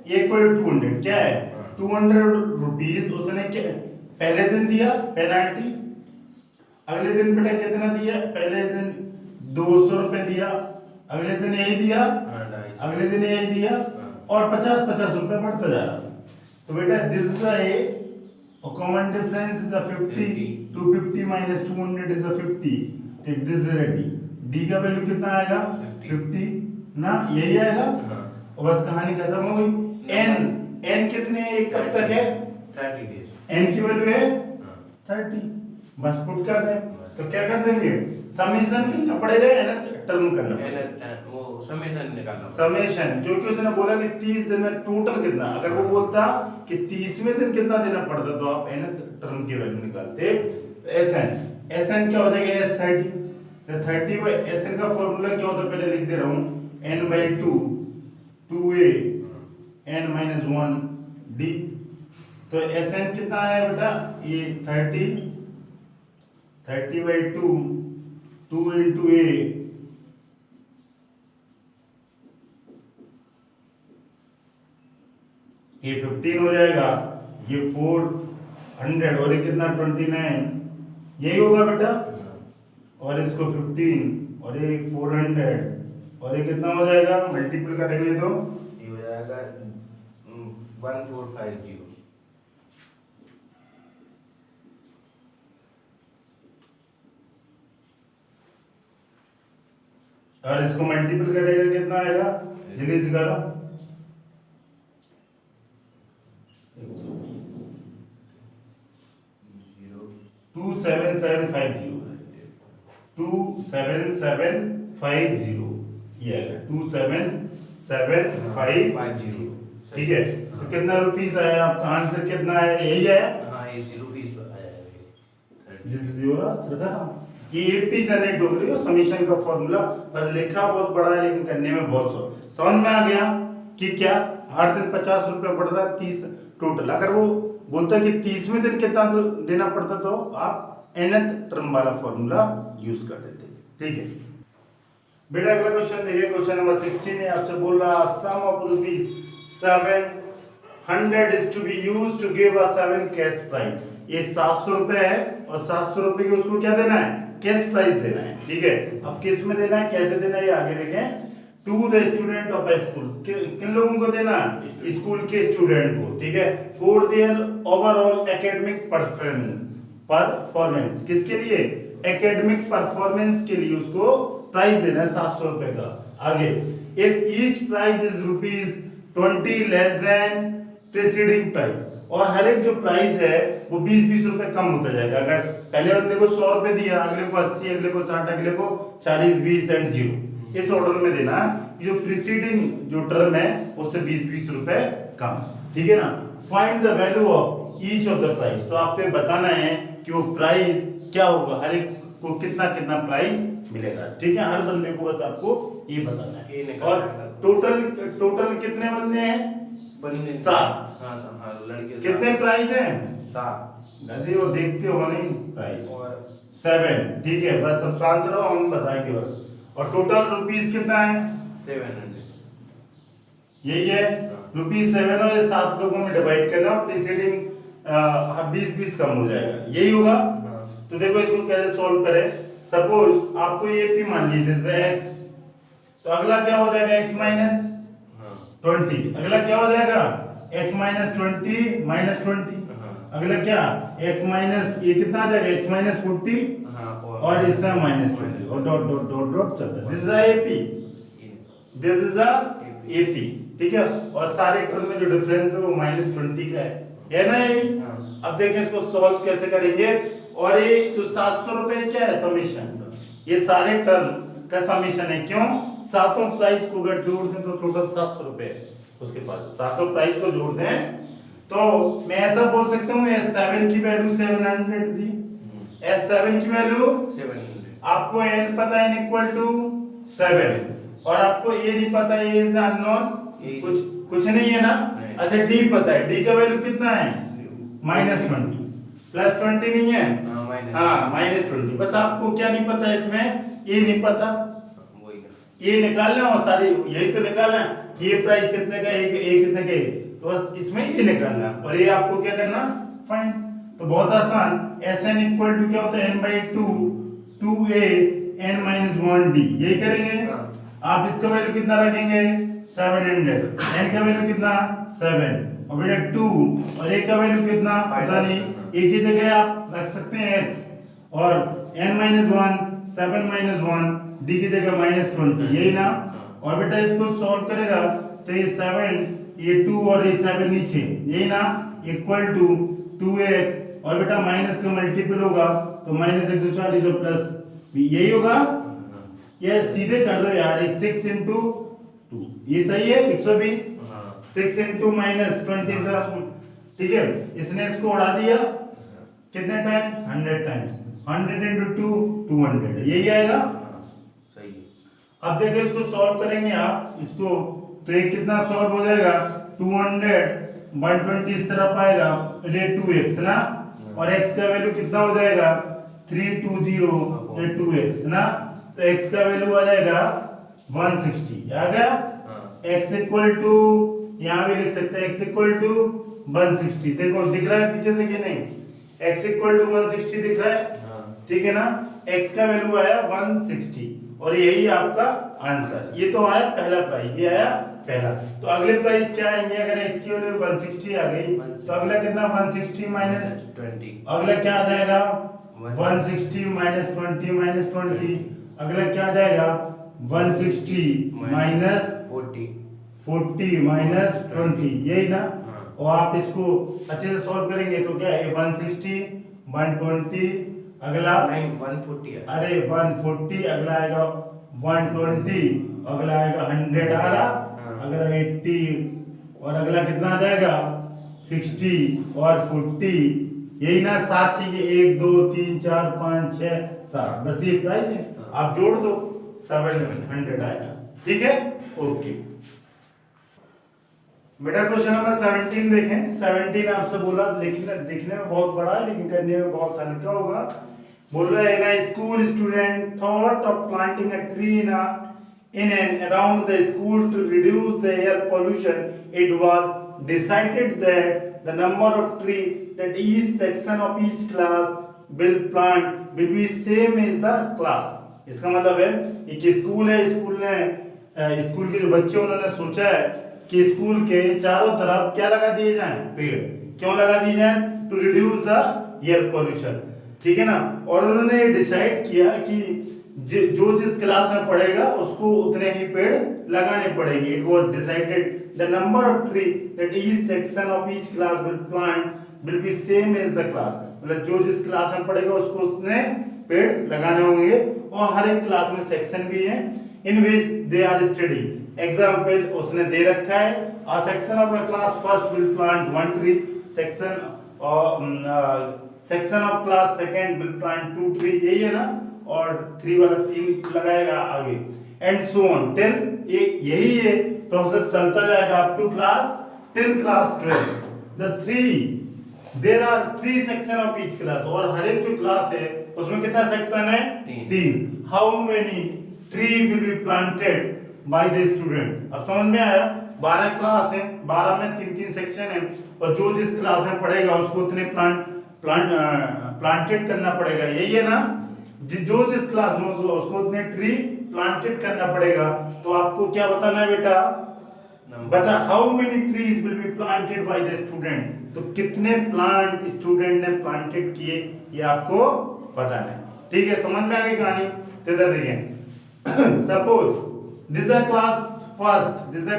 ए इक्वल 200 क्या है 200 रुपीज उसने क्या पहले दिन दिया पेनाल्टी, अगले दिन बेटा कितना दिया, पहले दिन 200 रुपए दिया, अगले दिन यही दिया, अगले दिन यही दिया, और 50 रुपए बढ़ता जा रहा। तो बेटा this is a common difference is 50, 250 minus 200 is 50, ठीक, दिस इज डी, डी का वैल्यू कितना आएगा 50 ना, यही आएगा, और बस कहानी खत्म हो गई। एन कितने, एक कब तक है 30 डेज, एन की वैल्यू है 30, बस पुट कर दें, तो क्या कर देंगे, समेशन कितना पड़ेगा, एन टर्म करना पड़ेगा, वो समेशन निकालना, समेशन, क्योंकि उसने बोला कि 30 दिन में टोटल कितना, अगर वो बोलता कि 30वें दिन कितना देना पड़ता तो आप एन टर्म की वैल्यू निकालते। एसएन क्या हो जाएगा, एस 30, तो 30 में एसएन का फॉर्मूला क्या होता है पहले लिख दे रहा हूं, n/2 2a n-1 d, तो एसएन कितना है बेटा, ये 30/2 2 into a, ये 15 हो जाएगा, ये 400 और ये कितना 29, यही होगा बेटा, और इसको 15 और ये 400 और ये कितना हो जाएगा, मल्टीपल करेंगे तो ये हो जाएगा 1450, और इसको मल्टीपल करेगा कितना आएगा, जल्दी से करो, 27750 ये आएगा 27750, ठीक है। तो कितना रुपीस आया आपका, आंसर कितना आया, यही आया, हाँ ये रुपीस आया दिस इज योर आंसर। ये एपी जनरेट हो रही है समीशन का फॉर्मूला, पर लिखा बहुत बड़ा है लेकिन करने में बहुत समझ में आ गया कि क्या हर दिन 50 रुपए बढ़ रहा है, 30 टोटल। अगर वो बोलता कि 30वें दिन कितना देना पड़ता तो आप nth टर्म वाला फॉर्मूला यूज कर देते, ठीक है। बेटा अगला क्वेश्चन देखिए, क्वेश्चन नंबर 16 है, आपसे बोल रहा sum of rupees 700 is to be used to give a 7 cash prize. ये 700 रुपए है और 700 रुपए के उसको क्या देना है, कैश प्राइज देना है, ठीक है। अब किस में देना है, कैसे देना है, ये आगे देखें। To the student of a school, किन लोगों को देना, स्कूल के स्टूडेंट को, ठीक है। For their overall academic performance, किसके लिए, एकेडमिक परफॉर्मेंस के लिए उसको प्राइस देना है 700 रुपए का। आगे, if each price is ₹20 less than preceding price, और हर एक जो प्राइस है वो 20-20 रुपए कम होता जाएगा। अगर पहले बंदे को 100 रुपए दिया, अगले को 80, अगले को 60, अगले को 40, 20 एंड 0, इस ऑर्डर में देना। जो प्रीसीडिंग जो टर्म है उससे 20-20 रुपए कम, ठीक है ना। Find the value of each of the price, तो आपको बताना है कि वो प्राइस क्या होगा, हर एक को कितना कितना प्राइस मिलेगा, ठीक है। हर बंदे को बस आपको ये बताना है। और टोटल कितने बंदे हैं, 7। लड़के कितने प्राइस हैं, 7। दादी वो देखते हो नहीं प्राइस, और 7, ठीक है। बस सब शांत रहो, हम बताएंगे बस। और टोटल रुपीस कितना है, 700, यही है ₹7 और ये 7 लोगों में डिवाइड करना, प्रीसीडिंग 20-20 कम हो जाएगा, यही होगा। तो देखो इसको कैसे सॉल्व करें। सपोज आपको ये पी मान लीजिए जैसे x, तो अगला क्या हो जाएगा x माइनस 20, अगला क्या हो जाएगा x माइनस 20 माइनस 20, अगला क्या x माइनस, ये कितना आ जाएगा x माइनस 40 और इसका माइनस 20 और डॉट डॉट डॉट डॉट चलता है। This is AP, this is AP, ठीक है। और सारे टर्म में जो डिफरेंस है वो -20 का है ना ये। अब देखिए इसको सॉल्व कैसे करेंगे। और ये जो 700 रुपए क्या है, समीशन, ये सारे टर्म का समीशन है। क्यों, सातों प्राइस को अगर जोड़ दें तो टोटल 700 रुपए है उसके पास, सातों प्राइस को जोड़ दें तो मैं ऐसा बोल सकता हूँ S7 की वैल्यू 700 दी, S7 की वैल्यू 700, आपको n पता है इक्वल टू 7, और आपको a नहीं पता, ये इज अननोन, कुछ नहीं है ना। अच्छा d पता है, d का वैल्यू कितना है, -20, +20 नहीं है, हाँ -20। बस आपको क्या नहीं पता इसमें, ये नहीं पता, ये निकालना और सारी यही तो निकालना, ये प्राइस कितने का, ये कितने का, तो बस इसमें ये निकालना और ये आपको क्या करना, फाइंड। तो बहुत आसान, Sn इक्वल टू क्या होता है, n/2 2a n-1d, यही करेंगे। आप इसका वैल्यू कितना रखेंगे, 700, n का वैल्यू कितना 7 और बेटा 2 और a का वैल्यू कितना पता नहीं, एक ही जगह आप रख सकते हैं x और n-1 7-1 d की जगह -20, यही ना। और बेटा इसको सॉल्व करेगा तो ये 7, ये 2 और ये 7 नीचे, यही ना, इक्वल टू 2x और बेटा माइनस का मल्टीपल होगा तो -140 और प्लस यही होगा। ये सीधे कर दो यार, 6 × 2, ये सही है 120, 6 × -20, ठीक है। इसने इसको उड़ा दिया कितने टाइम, 100 टाइम्स, 100 × 2 200, यही आएगा। सही है। अब देखो इसको सॉल्व करेंगे आप इसको, तो ये कितना सॉल्व हो जाएगा, 200 120 इस तरफ आएगा, ये 2x ना, और x का वैल्यू कितना हो जाएगा 320 ये 2x ना, तो x का वैल्यू आ जाएगा 160, आ गया। x इक्वल टू, यहाँ भी लिख सकते हैं x इक्वल टू 160, देखो दिख रहा है पीछे से कि नहीं, x इक्वल टू 160 दिख रहा है, ठीक है ना। x का वैल्यू आया 160 और यही आपका आंसर। ये तो आया पहला प्राइस, ये आया पहला। तो अगले प्राइस क्या आएंगे, अगर x की वैल्यू 160 आ गई तो अगला कितना 160 माइनस 20, अगला क्या आ जाएगा 160 माइनस 20, अगला क्या आ जाएगा 160 माइनस 40 माइनस 20, यही ना। और आप इसको अच्छे से सॉल्व करेंगे तो क्या है 160 120, अगला नहीं 140 है, अरे 140, अगला आएगा 120, अगला आएगा 100 आ रहा, अगला 80 और अगला कितना आ जाएगा 60 और 40, यही ना। 7 चीजें 1 2 3 4 5 6 7, बस ये प्राइस है, आप जोड़ दो 700 आएगा, ठीक है। ओके बेटा क्वेश्चन नंबर 17 देखें। 17 आपसे बोला लिखने दिखने में बहुत बड़ा है लेकिन करने में बहुत हल्का होगा। बोल रहा है ना, school student thought of planting a tree in a in and around the school to reduce the air pollution, it was decided that the number of trees that each section of each class will plant will be same as the class. इसका मतलब है एक school है, school के जो बच्चे उन्होंने सोचा है कि स्कूल के चारों तरफ क्या लगा दिए जाएं, पेड़। क्यों लगा दिए जाएं? To reduce the air pollution, ठीक है ना। और उन्होंने डिसाइड किया कि जो जिस क्लास में पढ़ेगा उसको उतने ही पेड़ लगाने पड़ेंगे। It was decided the number of tree that each section of each class will plant will be same as the class, मतलब जो जिस क्लास में पढ़ेगा उसको उतने पेड़ लगाने होंगे। और हर एक क्लास में सेक्शन भी है इन विच दे आर स्टडी। एग्जाम्पल उसने दे रखा है, a section of a class first will plant 1 tree, section of class second will plant 2 tree, यही है ना। और 3 वाला 3 लगाएगा आगे, एंड सो ऑन टिल, यही है प्रोसेस चलता जाएगा up to class till class 12। There are 3 section of each class, और हर एक जो क्लास है उसमें कितना सेक्शन है? 3। How many tree will be planted by the student? अब समझ में आया, 12 क्लास है, 12 में 3-3 सेक्शन है, और जो जिस क्लास में पढ़ेगा उसको उतने प्लांटेड करना पड़ेगा, यही है ना। जो जिस क्लास में उसको उतने ट्री प्लांटेड करना पड़ेगा। तो आपको क्या बताना है बेटा? बता, how many trees will be planted by the student, तो कितने प्लांट स्टूडेंट ने प्लांटेड किए ये आपको बताना है, ठीक है। समझ में आ गई कहानी? तो इधर देखिए, suppose this is class first, this is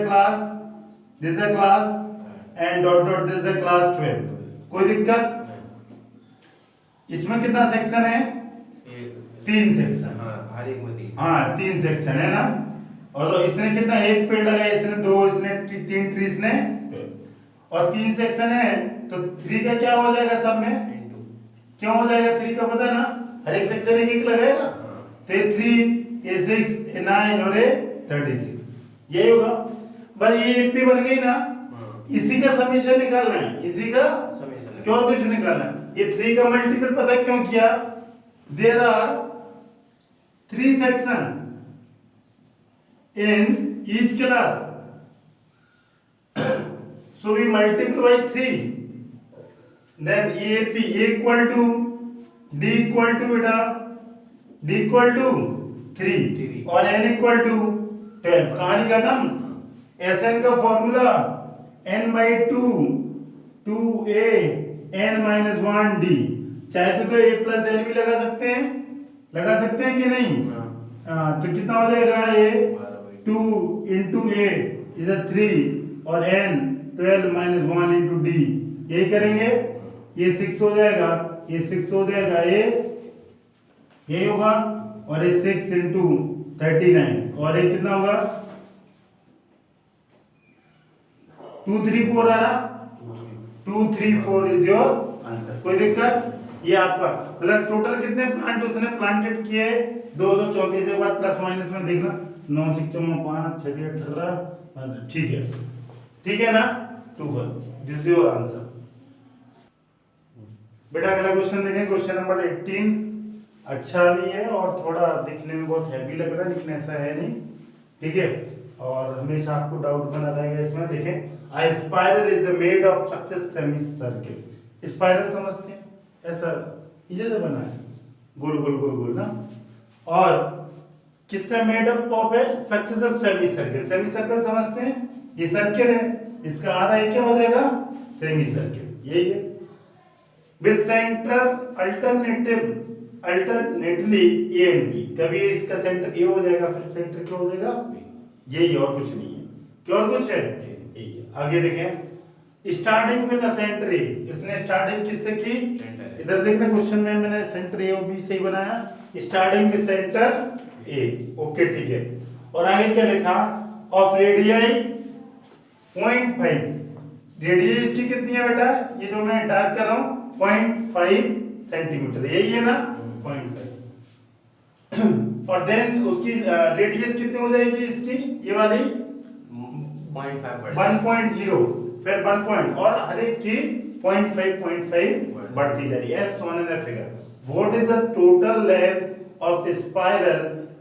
class and dot dot this is class 12, कोई दिक्कत? इसमें कितना सेक्शन है? 3 सेक्शन। हर एक में 3। हाँ 3 सेक्शन है ना। और तो इसने कितना, 1 पेड़ लगाया, इसने 2, इसने 3 ट्रीज ने, और 3 सेक्शन है तो 3 का क्या हो जाएगा सब में? क्यों हो जाएगा 3 का? पता ना, हर एक सेक्शन एक लगाएगा, तो ये 3, ये 6, ये 9 और ये 36, यही होगा। बस ये एपी बन गई ना, इसी का समीशन निकालना है, इसी का क्यों कुछ निकालना है। ये 3 का मल्टीपल पता क्यों किया? There are 3 section in each class, so we multiply by 3, then AP equal to D equal to beta, D equal to 3 और N equal to 12। कहानी खत्म। SN का formula N by 2 2A N minus 1D, चाहे तो A plus N भी लगा सकते हैं कि नहीं? तो कितना हो जाएगा? ये 2 into A is a 3 और N 12 minus 1 into D, यही करेंगे। ये 6 हो जाएगा, ये 6 हो जाएगा, ये यही होगा, और ये 6 into 39, और ये कितना होगा? 2 3 4 आ रहा, 2 3 4 इज योर आंसर। कोई दिक्कत? ये आपका मतलब टोटल कितने प्लांट उसने प्लांटेड किए? 234। एक बार प्लस माइनस में देखना, 9 6 5 6 18, ठीक है ना। 2 दिस इज योर आंसर। बेटा अगला क्वेश्चन देखें, क्वेश्चन नंबर 18। अच्छा भी है और थोड़ा दिखने में बहुत हैवी लग रहा है, लेकिन ऐसा है नहीं, ठीक है। और हमेशा आपको डाउट बना रहेगा इसमें। देखें, a spiral is made of successive semicircle। Spiral समझते हैं, ऐसा इधर से बना है, गोल गोल गोल गोल ना, और किससे मेड अप ऑफ है? Successive semi circle. Semi circle समझते हैं, ये सर्कल है, इसका आधा ये क्या हो जाएगा? सेमी सर्कल, यही है। With centre alternately A and B, कभी इसका सेंटर ए हो जाएगा, फिर सेंटर क्या हो जाएगा? यही, और कुछ नहीं है। क्या और कुछ है? यही है। आगे देखें, स्टार्टिंग विद द सेंटर ए, इसने स्टार्टिंग किससे की? इधर देखना क्वेश्चन में मैंने सेंटर ए और बी से ही बनाया, starting with centre A, okay ठीक है। और आगे क्या लिखा? ऑफ रेडियाई 0.5, रेडियाई इसकी कितनी है बेटा? ये जो मैं डार्क कर रहा हूं 0.5 सेंटीमीटर, यही है ना 0.5। और देन उसकी रेडियस कितनी हो जाएगी इसकी? ये वाली 1.0, फिर 1 पॉइंट, और हर एक की 0.5 बढ़ती जा रही है। As shown in the figure. What is the total length of the spiral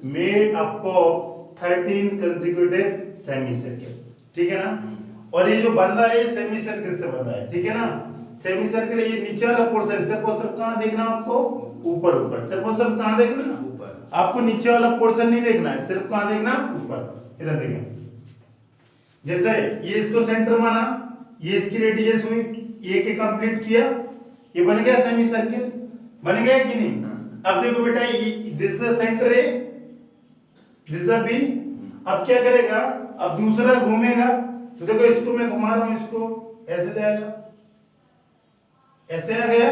made up of 13 consecutive semi circle, ठीक है ना। और ये जो बन रहा है ये सेमी सर्किल से बन रहा है, ठीक है ना। सेमी सर्किल ये नीचे वाला पोर्शन, सिर्फ और सिर्फ कहाँ देखना आपको, ऊपर ऊपर, सिर्फ और सिर्फ कहाँ देखना ऊपर, आपको नीचे वाला पोर्शन नहीं देखना है, सिर्फ कहाँ देखना ऊपर। इधर देखें, जैसे ये इसको सेंटर माना, ये इसकी रेडियस हुई, ए के कंप्लीट किया, ये बन गया सेमी सर्किल, बन गया कि नहीं। अब देखो बेटा, this is centre A, this is B. अब क्या करेगा, अब दूसरा घूमेगा, तो देखो इसको मैं घुमा रहा हूं, इसको ऐसे जाएगा, ऐसे आ गया।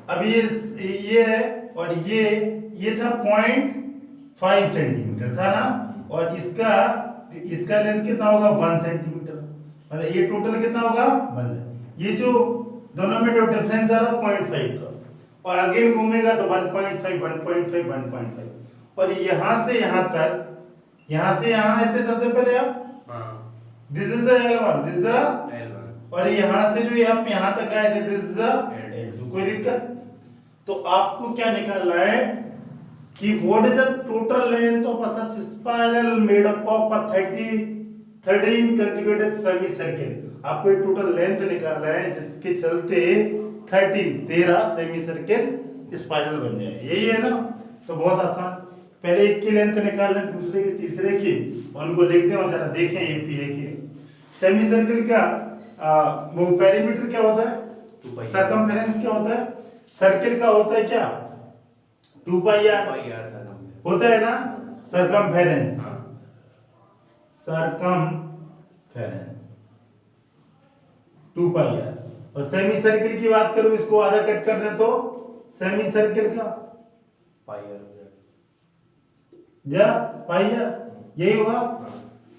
अब ये है, और ये था 0.5 सेंटीमीटर था ना, और इसका लेंथ कितना होगा 1 सेंटीमीटर, मतलब ये टोटल कितना होगा 1। ये जो दोनों में जो डिफरेंस आ रहा है 0.5 का, और अगेन घूमेगा तो 1.5 1.5 1.5, और यहां से यहां तक, यहां से यहां आए थे सबसे पहले आप, this is L1, this is L1, और यहां से जो आप यहां तक आए थे दिस इज L2। कोई दिक्कत? तो आपको क्या निकालना है कि what is the total length of a such spiral made up of a 13 consecutive semi circle. आपको एक टोटल लेंथ निकालना है जिसके चलते 13 सेमी सर्किल स्पाइरल बन जाए, यही है ना। तो बहुत आसान, पहले एक की लेंथ निकाल लें, दूसरे की, तीसरे की, और उनको लिखते हैं और जरा देखें एपी है कि सेमी सर्किल का वो पेरीमीटर क्या होता है, सरकमफेरेंस क्या होता है, सर्किल का होता है क्या 2 पाई आर होता है ना, सरकमफेरेंस, सरकमफेरेंस 2 पाई आर। और सेमी सर्किल की बात करूं, इसको आधा कट कर दे तो सेमी सर्किल का पाई आर यही होगा।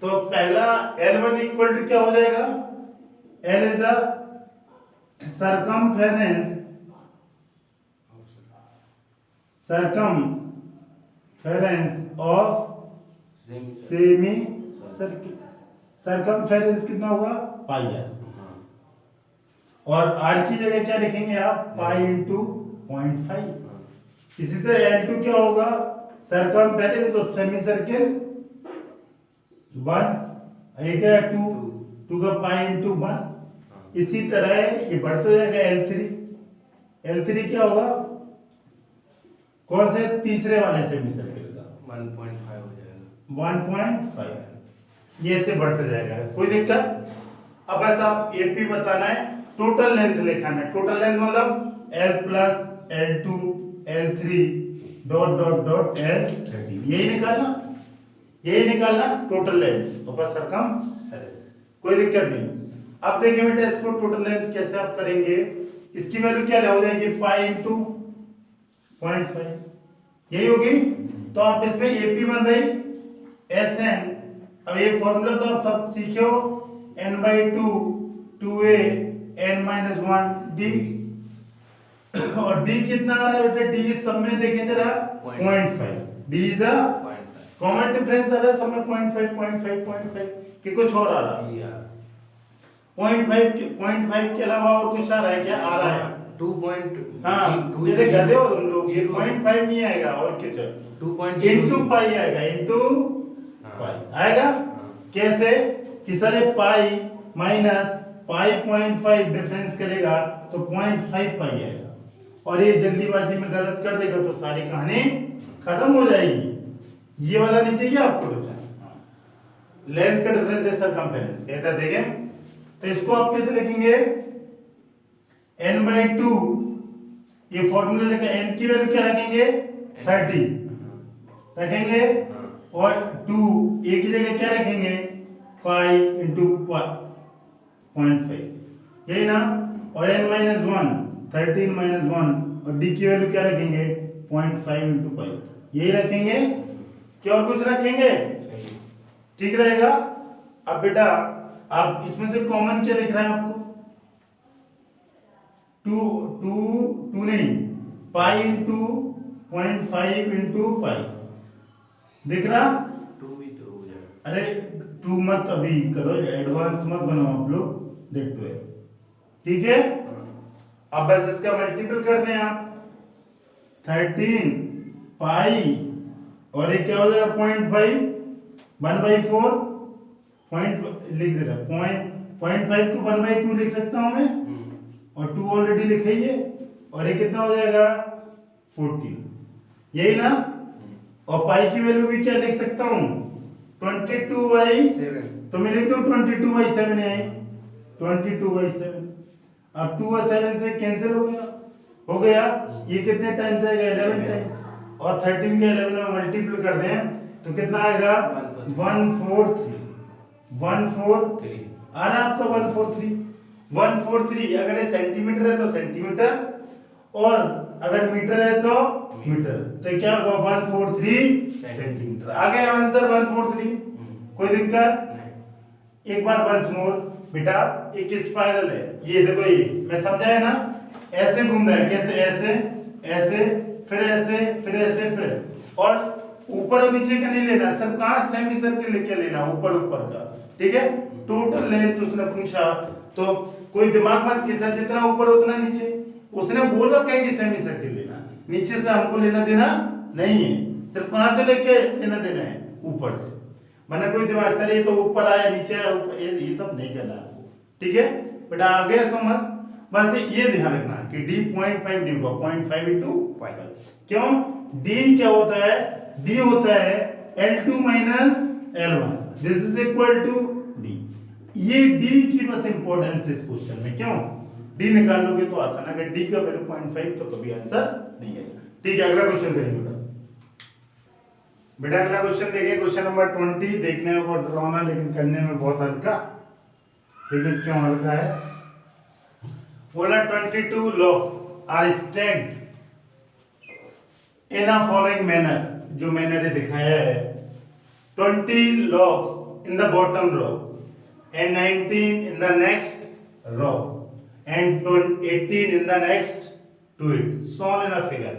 तो पहला L1 इक्वल टू क्या हो जाएगा, L is the circumference of semi circle. Circumference कितना होगा पाई आर, और आर की जगह क्या लिखेंगे आप, पाई इंटू 0.5। इसी तरह L2 क्या होगा, सरकमफेरेंस ऑफ सेमी सर्किल 1, एक है 2 का पाई इंटू 1। इसी तरह ये बढ़ता जाएगा L3 क्या होगा, कौन से तीसरे वाले सेमी सर्किल का 1.5 हो जाएगा, 1.5 ये से बढ़ता जाएगा। कोई दिक्कत? अब बस आप एपी बताना है, टोटल लेंथ लिखाना है। टोटल लेंथ मतलब L plus L2 L3 dot dot dot L30, यही निकालना टोटल लेंथ, तो बस सरकमफेरेंस, कोई दिक्कत नहीं। अब देखिए बेटा, इसको टोटल लेंथ कैसे आप करेंगे, इसकी वैल्यू क्या हो जाएगी, पाई इंटू 0.5, यही होगी। तो आप इसमें एपी बन रही SN। अब ये फॉर्मूला तो आप सब सीखे हो, n/2 2a n-1 d, और d कितना आ रहा है बेटा, d इस सब में देखें जरा 0.5, d is a common difference आ रहा है सब में 0.5 कि कुछ और आ रहा है 0.5 के अलावा और कुछ आ रहा है क्या, आ रहा है 2. हाँ ये गधे हो तुम लोग, ये 0.5 नहीं आएगा और कुछ 2. इंटू पाई आएगा, इंटू पाई आएगा। कैसे कि sir pi minus pi 0.5 difference करेगा तो 0.5 पाई आएगा, और ये जल्दीबाजी में गलत कर देगा तो सारी कहानी खत्म हो जाएगी। ये वाला नहीं चाहिए आपको डिफरेंस, लेंथ का डिफरेंस है सरकमफेरेंस कहता है। देखें तो इसको आप कैसे लिखेंगे, n/2, ये फॉर्मूला लेकर n की वैल्यू क्या रखेंगे 30 रखेंगे, और 2 a की जगह क्या रखेंगे पाई इंटू 0.5, यही ना, और n-1 13-1, और d की वैल्यू क्या रखेंगे 0.5 इंटू पाई, यही रखेंगे, क्या और कुछ रखेंगे, ठीक रहेगा। अब बेटा आप इसमें से कॉमन क्या दिख रहा है आपको, 2 नहीं, पाई इंटू 0.5 इंटू पाई दिख रहा, 2 भी तो हो जाएगा। अरे 2 मत अभी करो, एडवांस मत बनाओ आप लोग, देखते हैं ठीक है। अब बस इसका मल्टीपल कर दें आप, 13 पाई और ये क्या हो जाएगा 0.5 1/4 पॉइंट लिख दे रहा, 0.5 को 1/2 लिख सकता हूँ मैं, और 2 ऑलरेडी लिखा ही है, और ये कितना हो जाएगा 14, यही ना। और पाई की वैल्यू भी क्या लिख सकता हूँ 22/7, तो मैं लिख दूँ 22/7 है, 22/7। अब 2 और 7 से कैंसिल हो गया, ये कितने टाइम्स आएगा 11 टाइम्स, और 13 के 11 में मल्टीप्लाई कर दें तो कितना आएगा 143, 143 आ रहा आपका 143। अगर ये सेंटीमीटर है तो सेंटीमीटर, और अगर मीटर है तो मीटर, तो क्या होगा 143 सेंटीमीटर। आ गया आंसर 143, कोई दिक्कत? एक बार वंस मोर बेटा, एक स्पाइरल है, ये देखो, ये मैं समझाया ना, ऐसे घूम रहा है, कैसे, ऐसे ऐसे, फिर ऐसे, फिर ऐसे, फिर, और ऊपर और नीचे का नहीं लेना, सब कहाँ सेमी सर्किल लेके लेना, ऊपर ऊपर का, ठीक है। टोटल लेंथ उसने पूछा, तो कोई दिमाग मत किसा, जितना ऊपर उतना नीचे, उसने बोल रखा है कि सेमी सर्किल लेना, नीचे से हमको लेना देना नहीं है, सिर्फ कहां से लेके लेना देना है, ऊपर से। मैंने कोई दिमाग सर ये तो ऊपर आया नीचे आया ऊपर, ये सब नहीं करना आपको, ठीक है बेटा, आ गया समझ। बस ये ध्यान रखना कि d 0.5 नहीं होगा, 0.5 इंटू 5, क्यों? d क्या होता है, d होता है L2 minus L1, this is equal to d। ये d की बस इंपॉर्टेंस इस क्वेश्चन में, क्यों? d निकाल लोगे तो आसान, अगर d का वैल्यू 0.5 तो कभी आंसर नहीं आएगा, ठीक है। अगला क्वेश्चन करेंगे बेटा, अगला क्वेश्चन देखिए, क्वेश्चन नंबर 20। देखने में बहुत डरावना लेकिन करने में बहुत हल्का, देखिए क्यों हल्का है। बोला 22 logs are stacked in a following manner, जो मैंने दिखाया है, 20 logs in the bottom row and 19 in the next row and 18 in the next to it, shown in a figure,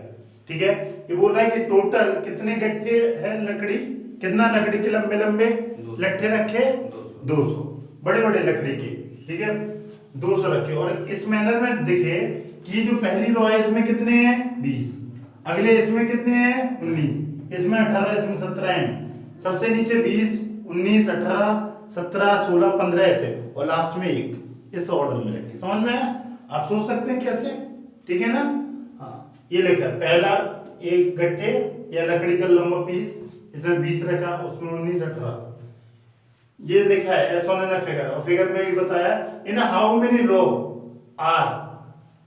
ठीक है। ये बोल रहा है कि टोटल कितने गट्ठे हैं लकड़ी, कितना लकड़ी के लंबे लंबे लट्ठे रखे, 200 बड़े बड़े लकड़ी के, ठीक है, 200 रखे। और इस मैनर में देखे कि जो पहली रो है इसमें कितने हैं 20, अगले इसमें कितने हैं 19, इसमें 18, इसमें 17 हैं, सबसे नीचे 20, 19, 18, 17, 16, 15 ऐसे, और लास्ट में 1, इस ऑर्डर में रखे। समझ में आया? आप सोच सकते हैं कैसे, ठीक है ना। हाँ, ये लिखा पहला एक गट्ठे या लकड़ी का लंबा पीस, इसमें 20 रखा, उसमें 19, 18, ये लिखा है एस वन इन फिगर, और फिगर में भी बताया in how many row are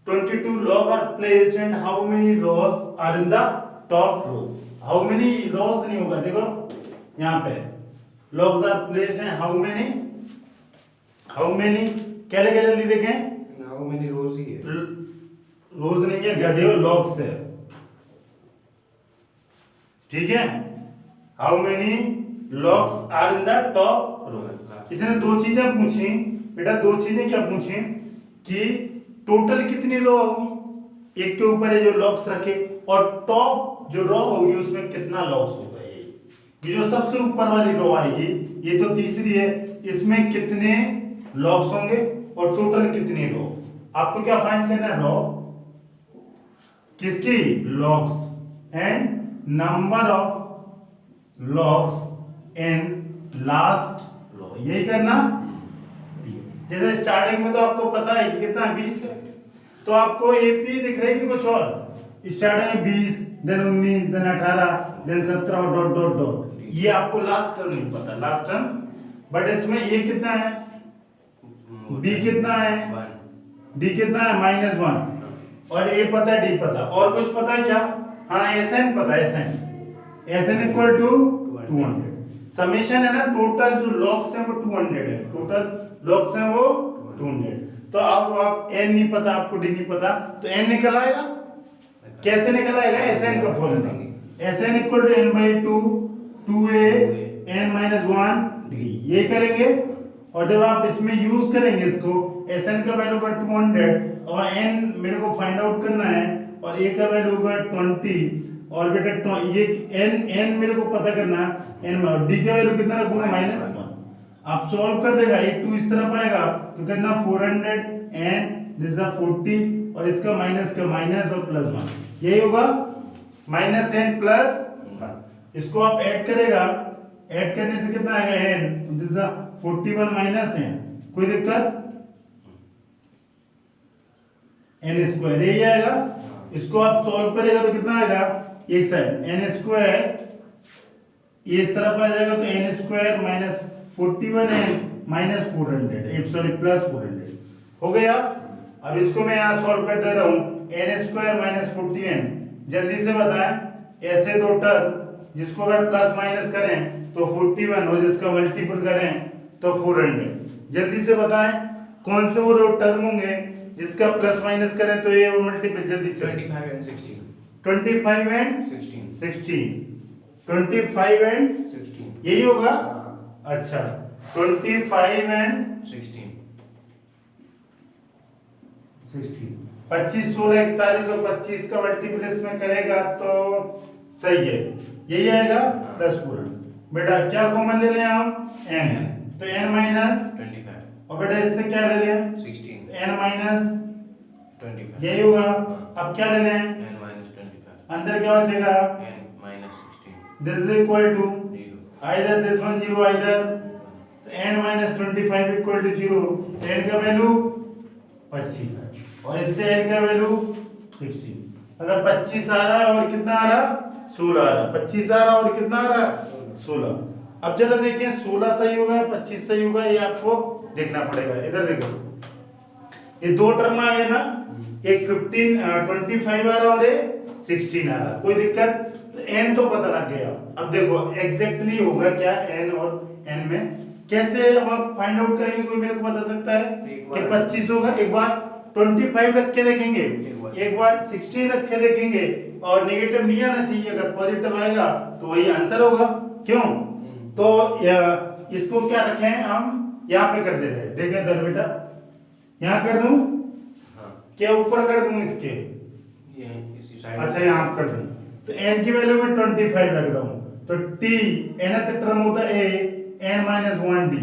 22 log are placed and how many rows are in the top row। how many rows नहीं होगा, देखो यहाँ पे logs are placed and how many क्या लिखा, जल्दी देखें, how many rows ही है, रोज नहीं है गधे, logs है, ठीक है। How many logs are in the top row. इसने दो चीजें पूछी बेटा, दो चीजें क्या पूछी कि टोटल कितनी रो होगी, एक के ऊपर है जो लॉक्स रखे, और टॉप जो रो होगी उसमें कितना लॉक्स होगा। ये जो सबसे ऊपर वाली रो आएगी, ये तो तीसरी है, इसमें कितने लॉक्स होंगे और टोटल कितनी रो। आपको क्या फाइंड करना है, रो किसकी, logs and number of logs in last row, यही करना। जैसे स्टार्टिंग में तो आपको पता है कि कितना 20 है, तो आपको एपी दिख रही है कुछ और, स्टार्टिंग में 20, then 19, then 18, then 17 dot dot dot, ये आपको लास्ट टर्म नहीं पता, लास्ट टर्म। बट इसमें ये कितना है, डी कितना है, डी कितना है -1, और ए पता है, डी पता, और कुछ पता है क्या, हाँ एसएन पता है, एसएन इक्वल टू 200। समेशन है ना, टोटल जो लॉक्स हैं वो 200 है, टोटल लॉक्स हैं वो 200। तो अब आप एन नहीं पता, आपको डी नहीं पता, तो एन निकल आएगा, कैसे निकल आएगा, एसएन का formula, SN equal to n/2 2a n - 1 d, ये करेंगे। और जब आप इसमें यूज करेंगे इसको, एसएन का वैल्यू होगा 200 और एन मेरे को फाइंड आउट करना है, और ए का वैल्यू होगा 20, और बेटा ये एन मेरे को पता करना है, एन में डी का वैल्यू कितना रखूंगा -1। आप सॉल्व कर देगा, एक 2 इस तरफ आएगा तो कितना 400 एंड दिस इज 40, और इसका माइनस का माइनस और +1, यही होगा -n +1। इसको आप ऐड करेगा, ऐड करने से कितना आएगा n, this is 41 minus n, कोई दिक्कत, n स्क्वायर यही आएगा। इसको आप सॉल्व करेगा तो कितना आएगा, एक साइड n स्क्वायर ये इस तरफ आ जाएगा तो n square minus 41n minus 400, sorry plus 400 हो गया। अब इसको मैं यहाँ सॉल्व कर दे रहा हूँ, n स्क्वायर माइनस 40n, जल्दी से बताएं ऐसे दो टर्म जिसको अगर प्लस माइनस करें तो 41 और जिसका मल्टीपल करें तो 400, जल्दी से बताएं कौन से वो दो टर्म होंगे जिसका प्लस माइनस करें तो ये और मल्टीपल, जल्दी से 25 and 16. 25 एंड 16. 16, 25 एंड 16. यही होगा। हाँ, अच्छा 25 एंड 16. 16, 25 16 41 और 25 का मल्टीपल इसमें करेगा तो सही है, यही आएगा 10 पूर्ण। बेटा क्या कॉमन ले लें हम, n, तो n माइनस 25. और बेटा इससे क्या ले लें, 16. n minus 25. यही होगा। अब क्या ले लें, n minus 25. अंदर क्या बचेगा, n minus 16. This is equal to 0. Either this one 0 either, तो n minus 25 equal to 0, n का वैल्यू 25 और इससे n का वैल्यू 16, मतलब 25 आ रहा है और कितना आ रहा, 16 आ रहा, 25 आ रहा और कितना आ रहा, 16। अब चलो देखिए 16 सही होगा 25 सही होगा, ये आपको देखना पड़ेगा। इधर देखो ये दो टर्म आ गए ना, एक 25 आ रहा और एक 16 आ रहा, कोई दिक्कत, तो n तो पता लग गया। अब देखो एग्जैक्टली होगा क्या n और n में, कैसे अब आप फाइंड आउट करेंगे, कोई मेरे को बता सकता है कि 25 होगा, एक बार 25 रख के देखेंगे, एक बार 16 रख के देखेंगे और नेगेटिव नहीं आना चाहिए, अगर पॉजिटिव आएगा तो वही आंसर होगा, क्यों, तो इसको क्या रखें हम यहाँ पे कर दे रहे हैं, देखिए इधर बेटा यहाँ कर दूं, क्या ऊपर कर दूं इसके, इसी साइड, अच्छा यहाँ कर दूं, तो n की वैल्यू में 25 रख दूं, तो t nth टर्म होता है a n minus 1d,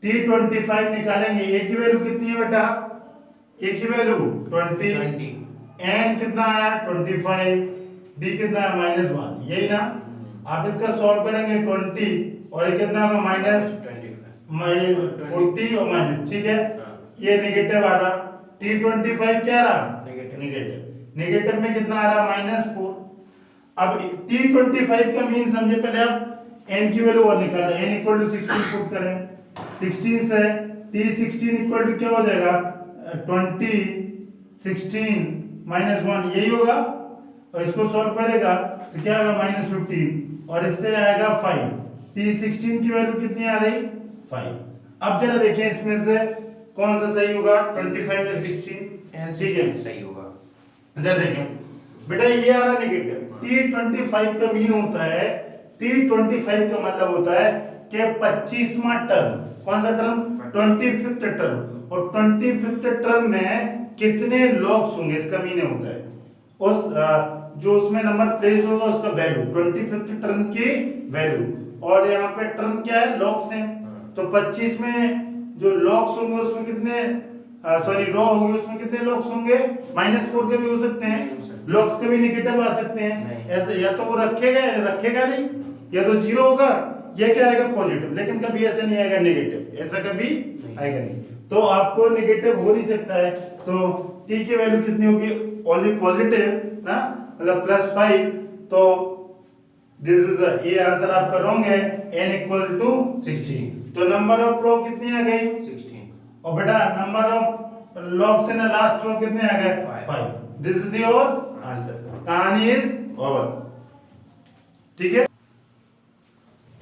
t 25 निकालेंगे, a की वैल्यू कितनी है बेटा, a की वैल्यू 20, n कितना आया 25, d कितना है माइनस 1, यही ना। आप इसका सॉल्व करेंगे 20 और ये कितना होगा माइनस 40 और माइनस, ठीक है, ये नेगेटिव आ रहा, t25 क्या रहा, नेगेटिव में कितना आ रहा -4। अब t25 का मीन समझे, पहले आप n की वैल्यू और निकालें, n इक्वल टू 16 पुट करें, 16 से t16 इक्वल टू क्या हो जाएगा 20, 16 -1 यही होगा, और इसको सॉल्व करेगा तो क्या होगा -15 और इससे आएगा 5, t16 की वैल्यू कितनी आ रही 5। अब जरा देखिए इसमें से कौन सा सही होगा, 25 या 16, ठीक है सही होगा। इधर देखें बेटा ये आ रहा नेगेटिव, t25 का मीन होता है, t25 का मतलब होता है कि 25वां टर्म, कौन सा टर्म, 25th टर्म, और 25th टर्म में कितने लॉग्स होंगे इसका मीन होता है, उस जो उसमें नंबर प्लेस्ड होगा उसका वैल्यू, 25th टर्म की वैल्यू, और यहाँ पे टर्म क्या है लॉग्स हैं, तो 25 में जो लॉग्स होंगे उसमें कितने, सॉरी रो होगी उसमें कितने लॉग्स होंगे, -4 के भी हो सकते हैं, लॉग्स के भी नेगेटिव आ सकते हैं, ऐसे या तो वो रखेगा या रखेगा नहीं, या तो 0 होगा या क्या आएगा पॉजिटिव, लेकिन कभी ऐसे नहीं आएगा नेगेटिव, ऐसा कभी आएगा नहीं, तो आपको नेगेटिव हो नहीं सकता है, तो t की वैल्यू कितनी होगी, ओनली पॉजिटिव ना, मतलब +5, तो दिस इज ये आंसर आपका रॉन्ग है, n इक्वल टू 16, तो नंबर ऑफ रो कितनी आ गई 16, और बेटा number of logs in last row कितने आ गए 5, दिस इज योर आंसर, कहानी इज ओवर, ठीक है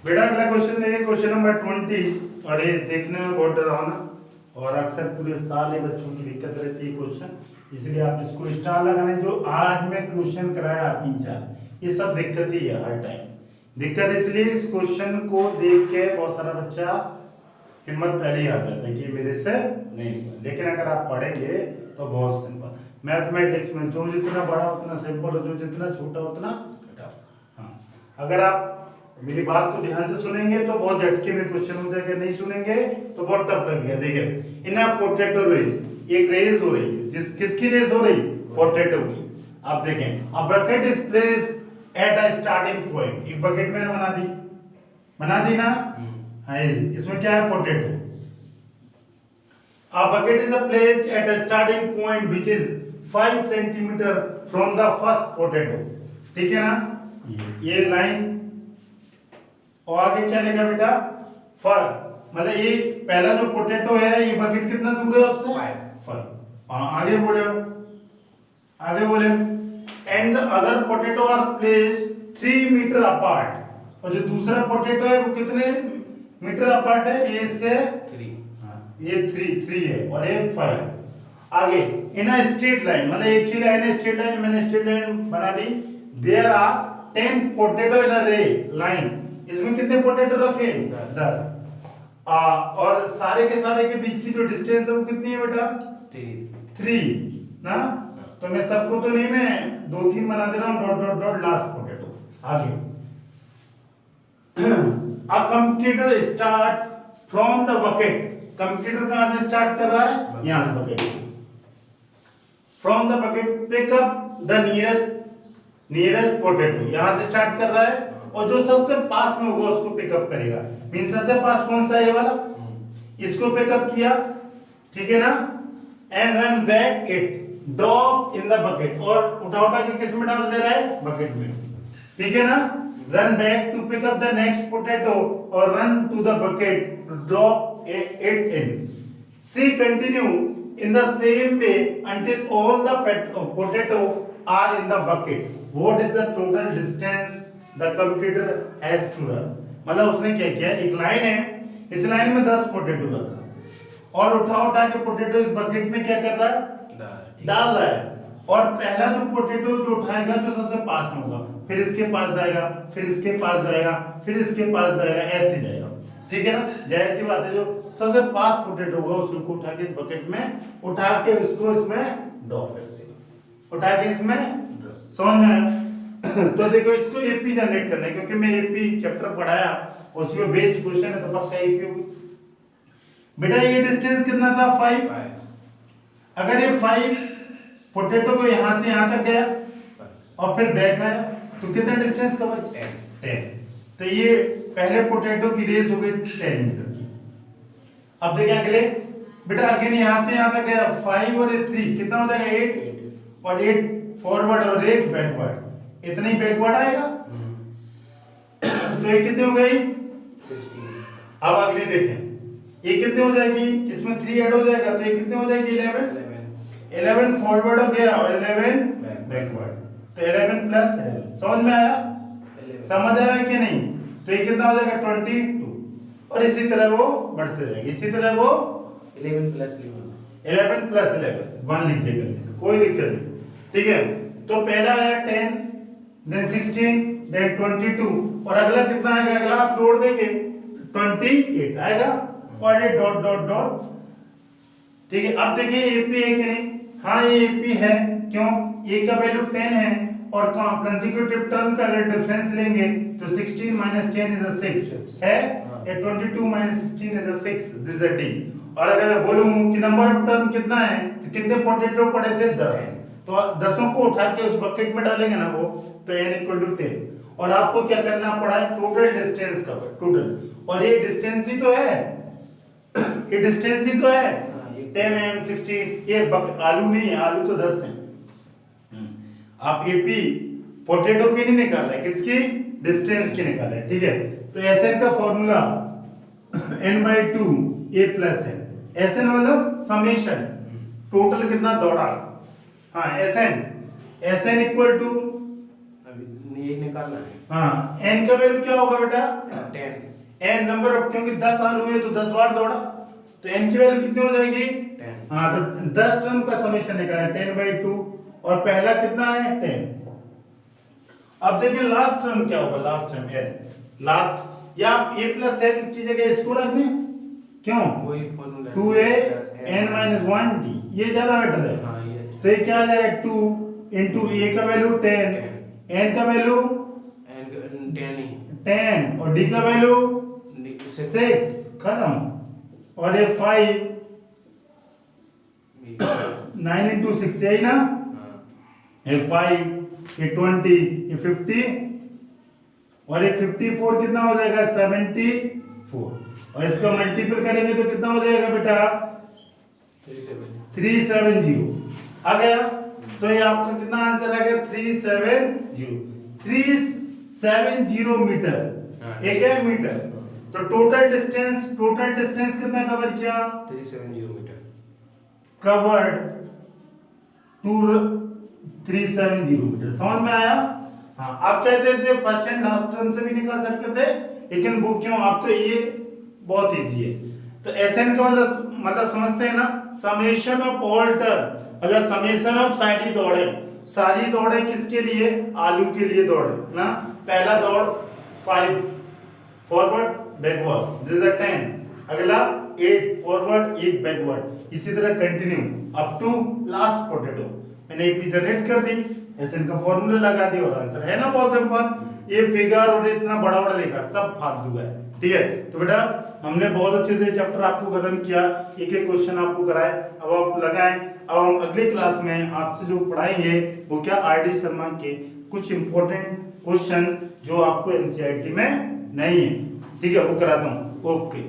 बेटा। अगला क्वेश्चन देखिए, क्वेश्चन नंबर 20, और ये देखने में बहुत डरावना और अक्सर पूरे साल ये बच्चों की दिक्कत रहती है क्वेश्चन, इसलिए आप इसको स्टार लगाने, जो आज में क्वेश्चन कराया 3-4 ये सब दिक्कत ही है हर टाइम, दिक्कत इसलिए इस क्वेश्चन को देख के बहुत सारा बच्चा हिम्मत पहले ही आ जाता है कि मेरे से नहीं होगा, लेकिन अगर आप पढ़ेंगे तो बहुत सिंपल, मैथमेटिक्स में जो जितना बड़ा उतना सिंपल और जो जितना छोटा उतना टफ। हाँ, अगर आप मेरी बात को ध्यान से सुनेंगे तो बहुत झटके में क्वेश्चन हो जाएगा, नहीं सुनेंगे तो बहुत टफ लगेगा। देखिए इन पोटैटो रेस, एक रेस हो रही है, किसकी रेस हो रही, पोटैटो की। आप देखें, a bucket is placed at a starting point, एक बकेट मैंने बना दी, बना दी ना। हाँ, इसमें क्या है, potato. A bucket is placed at a starting point which is 5 centimeter from the first potato. ठीक है ना, ये लाइन, और आगे क्या लिखा बेटा, फर, मतलब ये पहला जो पोटैटो है, ये बकेट कितना दूर है उससे, 5। आगे बोले, आगे बोले, and the other potato are placed 3 metre apart, और जो दूसरा पोटैटो है वो कितने मीटर अपार्ट है, ये इससे 3, ये 3 है और ये 5। आगे इन अ स्ट्रेट लाइन, मतलब एक ही लाइन है, स्ट्रेट लाइन, मैंने स्ट्रेट लाइन बना दी। देयर आर 10 पोटैटो इन अ रे लाइन, इसमें कितने पोटैटो रखे, 10। और सारे के सारे के बीच की जो डिस्टेंस है वो कितनी है बेटा, 3 ना। तो मैं सबको तो नहीं, मैं 2-3 बना दे रहा हूँ, dot dot dot last potato. आगे a computer starts from the bucket, computer कहां से स्टार्ट कर रहा है, यहां से bucket, from the bucket pick up the nearest potato, यहां से स्टार्ट कर रहा है, और जो सबसे पास में होगा उसको पिकअप करेगा। मीन सबसे पास कौन सा है, ये वाला, इसको पिकअप किया, ठीक है ना, and run back it drop in the bucket, और उठा उठा के किस में डाल दे रहा है, बकेट में, ठीक है ना। Run back to pick up the next potato और run to the bucket drop it in. See continue in the same way until all the potato are in the bucket. What is the total distance the computer has to run? मतलब उसने क्या किया, एक line है, इस line में 10 potato रखा और उठा उठा के पोटैटो इस बकेट में क्या कर रहा है, डाल रहा है। और पहला जो पोटैटो जो उठाएगा, जो सबसे पास में होगा, फिर इसके पास जाएगा, फिर इसके पास जाएगा, फिर इसके पास जाएगा, ऐसे जाएगा, ठीक है ना। जाहिर सी बात है, जो सबसे पास पोटैटो होगा उसको उठा के इस बकेट में उठा के उसको इसमें ड्रॉप कर देगा, उठा के इसमें, समझ में आया। तो देखो इसको एपी जनरेट करना है, क्योंकि मैं एपी चैप्टर पढ़ाया और उसमें बेस्ड क्वेश्चन है, तो पक्का एपी होगी। बेटा ये डिस्टेंस कितना था, 5। अगर ये 5 पोटैटो को यहां से यहां तक गया और फिर बैक आया, तो कितना डिस्टेंस कवर, 10। तो ये पहले पोटैटो की रेस हो गई 10 मीटर। अब देखिए अगले, बेटा अगेन यहां से यहां तक गया 5 और 3, कितना हो जाएगा, 8, और 8 फॉरवर्ड और 8 बैकवर्ड, इतना ही बैकवर्ड आएगा। तो ये कितने हो गई, 16। अब अगली देखें, ये कितने हो जाएगी, इसमें 3 ऐड हो जाएगा, तो ये कितने हो जाएगी, 11 फॉरवर्ड हो गया और 11 बैकवर्ड, तो 11 प्लस 11। समझ में आया, समझ आया कि नहीं। तो ये कितना हो जाएगा, 22, और इसी तरह वो बढ़ते जाएंगे, इसी तरह वो 11 प्लस 11 1 लिख देगा, कोई दिक्कत नहीं, ठीक है। तो पहला आया 10, देन 16, देन 22, और अगला कितना आएगा, अगला आप जोड़ देंगे 28 आएगा, और ये डॉट डॉट डॉट, ठीक है। अब देखिए एपी है कि नहीं, हाँ ये एपी है, क्यों, ए का वैल्यू 10 है, और कंसेक्यूटिव टर्म का अगर डिफरेंस लेंगे तो 16 minus 10 is a 6 है, ये 22 minus 16 is a 6, this is a D। और अगर मैं बोलूं कि नंबर ऑफ टर्म कितना है, तो कितने पोटैटो पड़े थे, 10, तो 10 को उठा के उस बकेट में डालेंगे ना वो, तो n equal to 10। और आपको क्या करना पड़ा है, टोटल डिस्टेंस का टोटल, और ये डिस्टेंस ही तो है, ये डिस्टेंस ही तो है, 10 m 16, ये आलू नहीं है, आलू तो 10 है। आप एपी पोटैटो की नहीं निकाल रहे, किसकी, डिस्टेंस की निकाल रहे, ठीक है। तो Sn का फॉर्मूला n/2 a प्लस है, Sn मतलब समेशन, टोटल कितना दौड़ा, हाँ Sn इक्वल टू, अभी ये निकालना है, हाँ n का वैल्यू क्या होगा बेटा, 10, n नंबर ऑफ, क्योंकि 10 आलू है तो 10 बार दौड़ा, तो n की वैल्यू कितनी हो जाएगी, 10। हाँ तो 10 टर्म का समेशन निकालना, 10/2, और पहला कितना है, 10। अब देखिए लास्ट टर्म क्या होगा, लास्ट टर्म l, लास्ट, या आप a प्लस l की जगह इसको रख दें, क्यों, 2a n-1d, ये ज्यादा बेटर है। तो ये क्या आ जाएगा, 2 इंटू a का वैल्यू 10, n का वैल्यू 10, और d का वैल्यू 6, खत्म। और ये 5, 9 इंटू 6, यही ना, ये 5, ये 20, ये 50, और ये 54 कितना हो जाएगा 74 और इसका मल्टीपल करेंगे तो कितना हो जाएगा बेटा 370 आ गया। तो ये आपका कितना आंसर आ गया 370 मीटर एक है मीटर। तो टोटल डिस्टेंस कितना कवर किया 370 मीटर कवर्ड 370 मीटर। समझ में आया। हाँ आप कहते थे फर्स्ट एंड लास्ट टर्म से भी निकाल सकते थे लेकिन वो क्यों आप तो ये बहुत इजी है। तो एसएन का मतलब समझते हैं ना समेशन ऑफ ऑल टर्म मतलब समेशन ऑफ सारी दौड़े किसके लिए आलू के लिए दौड़े ना। पहला दौड़ 5 फॉरवर्ड बैकवर्ड दिस इज 10 अगला 8 फॉरवर्ड 8 बैकवर्ड इसी तरह continue up to last potato. मैंने एपी जनरेट कर दी एसएन का फॉर्मूला लगा दिया और आंसर है ना बहुत सिंपल। ये फिगर और इतना बड़ा बड़ा लिखा सब फालतू है ठीक है। तो बेटा हमने बहुत अच्छे से चैप्टर आपको खत्म किया एक एक क्वेश्चन आपको कराए अब आप लगाएं। अब हम अगली क्लास में आपसे जो पढ़ाएंगे वो क्या आरडी शर्मा के कुछ इंपॉर्टेंट क्वेश्चन जो आपको एनसीईआरटी में नहीं है ठीक है वो कराता हूँ। ओके।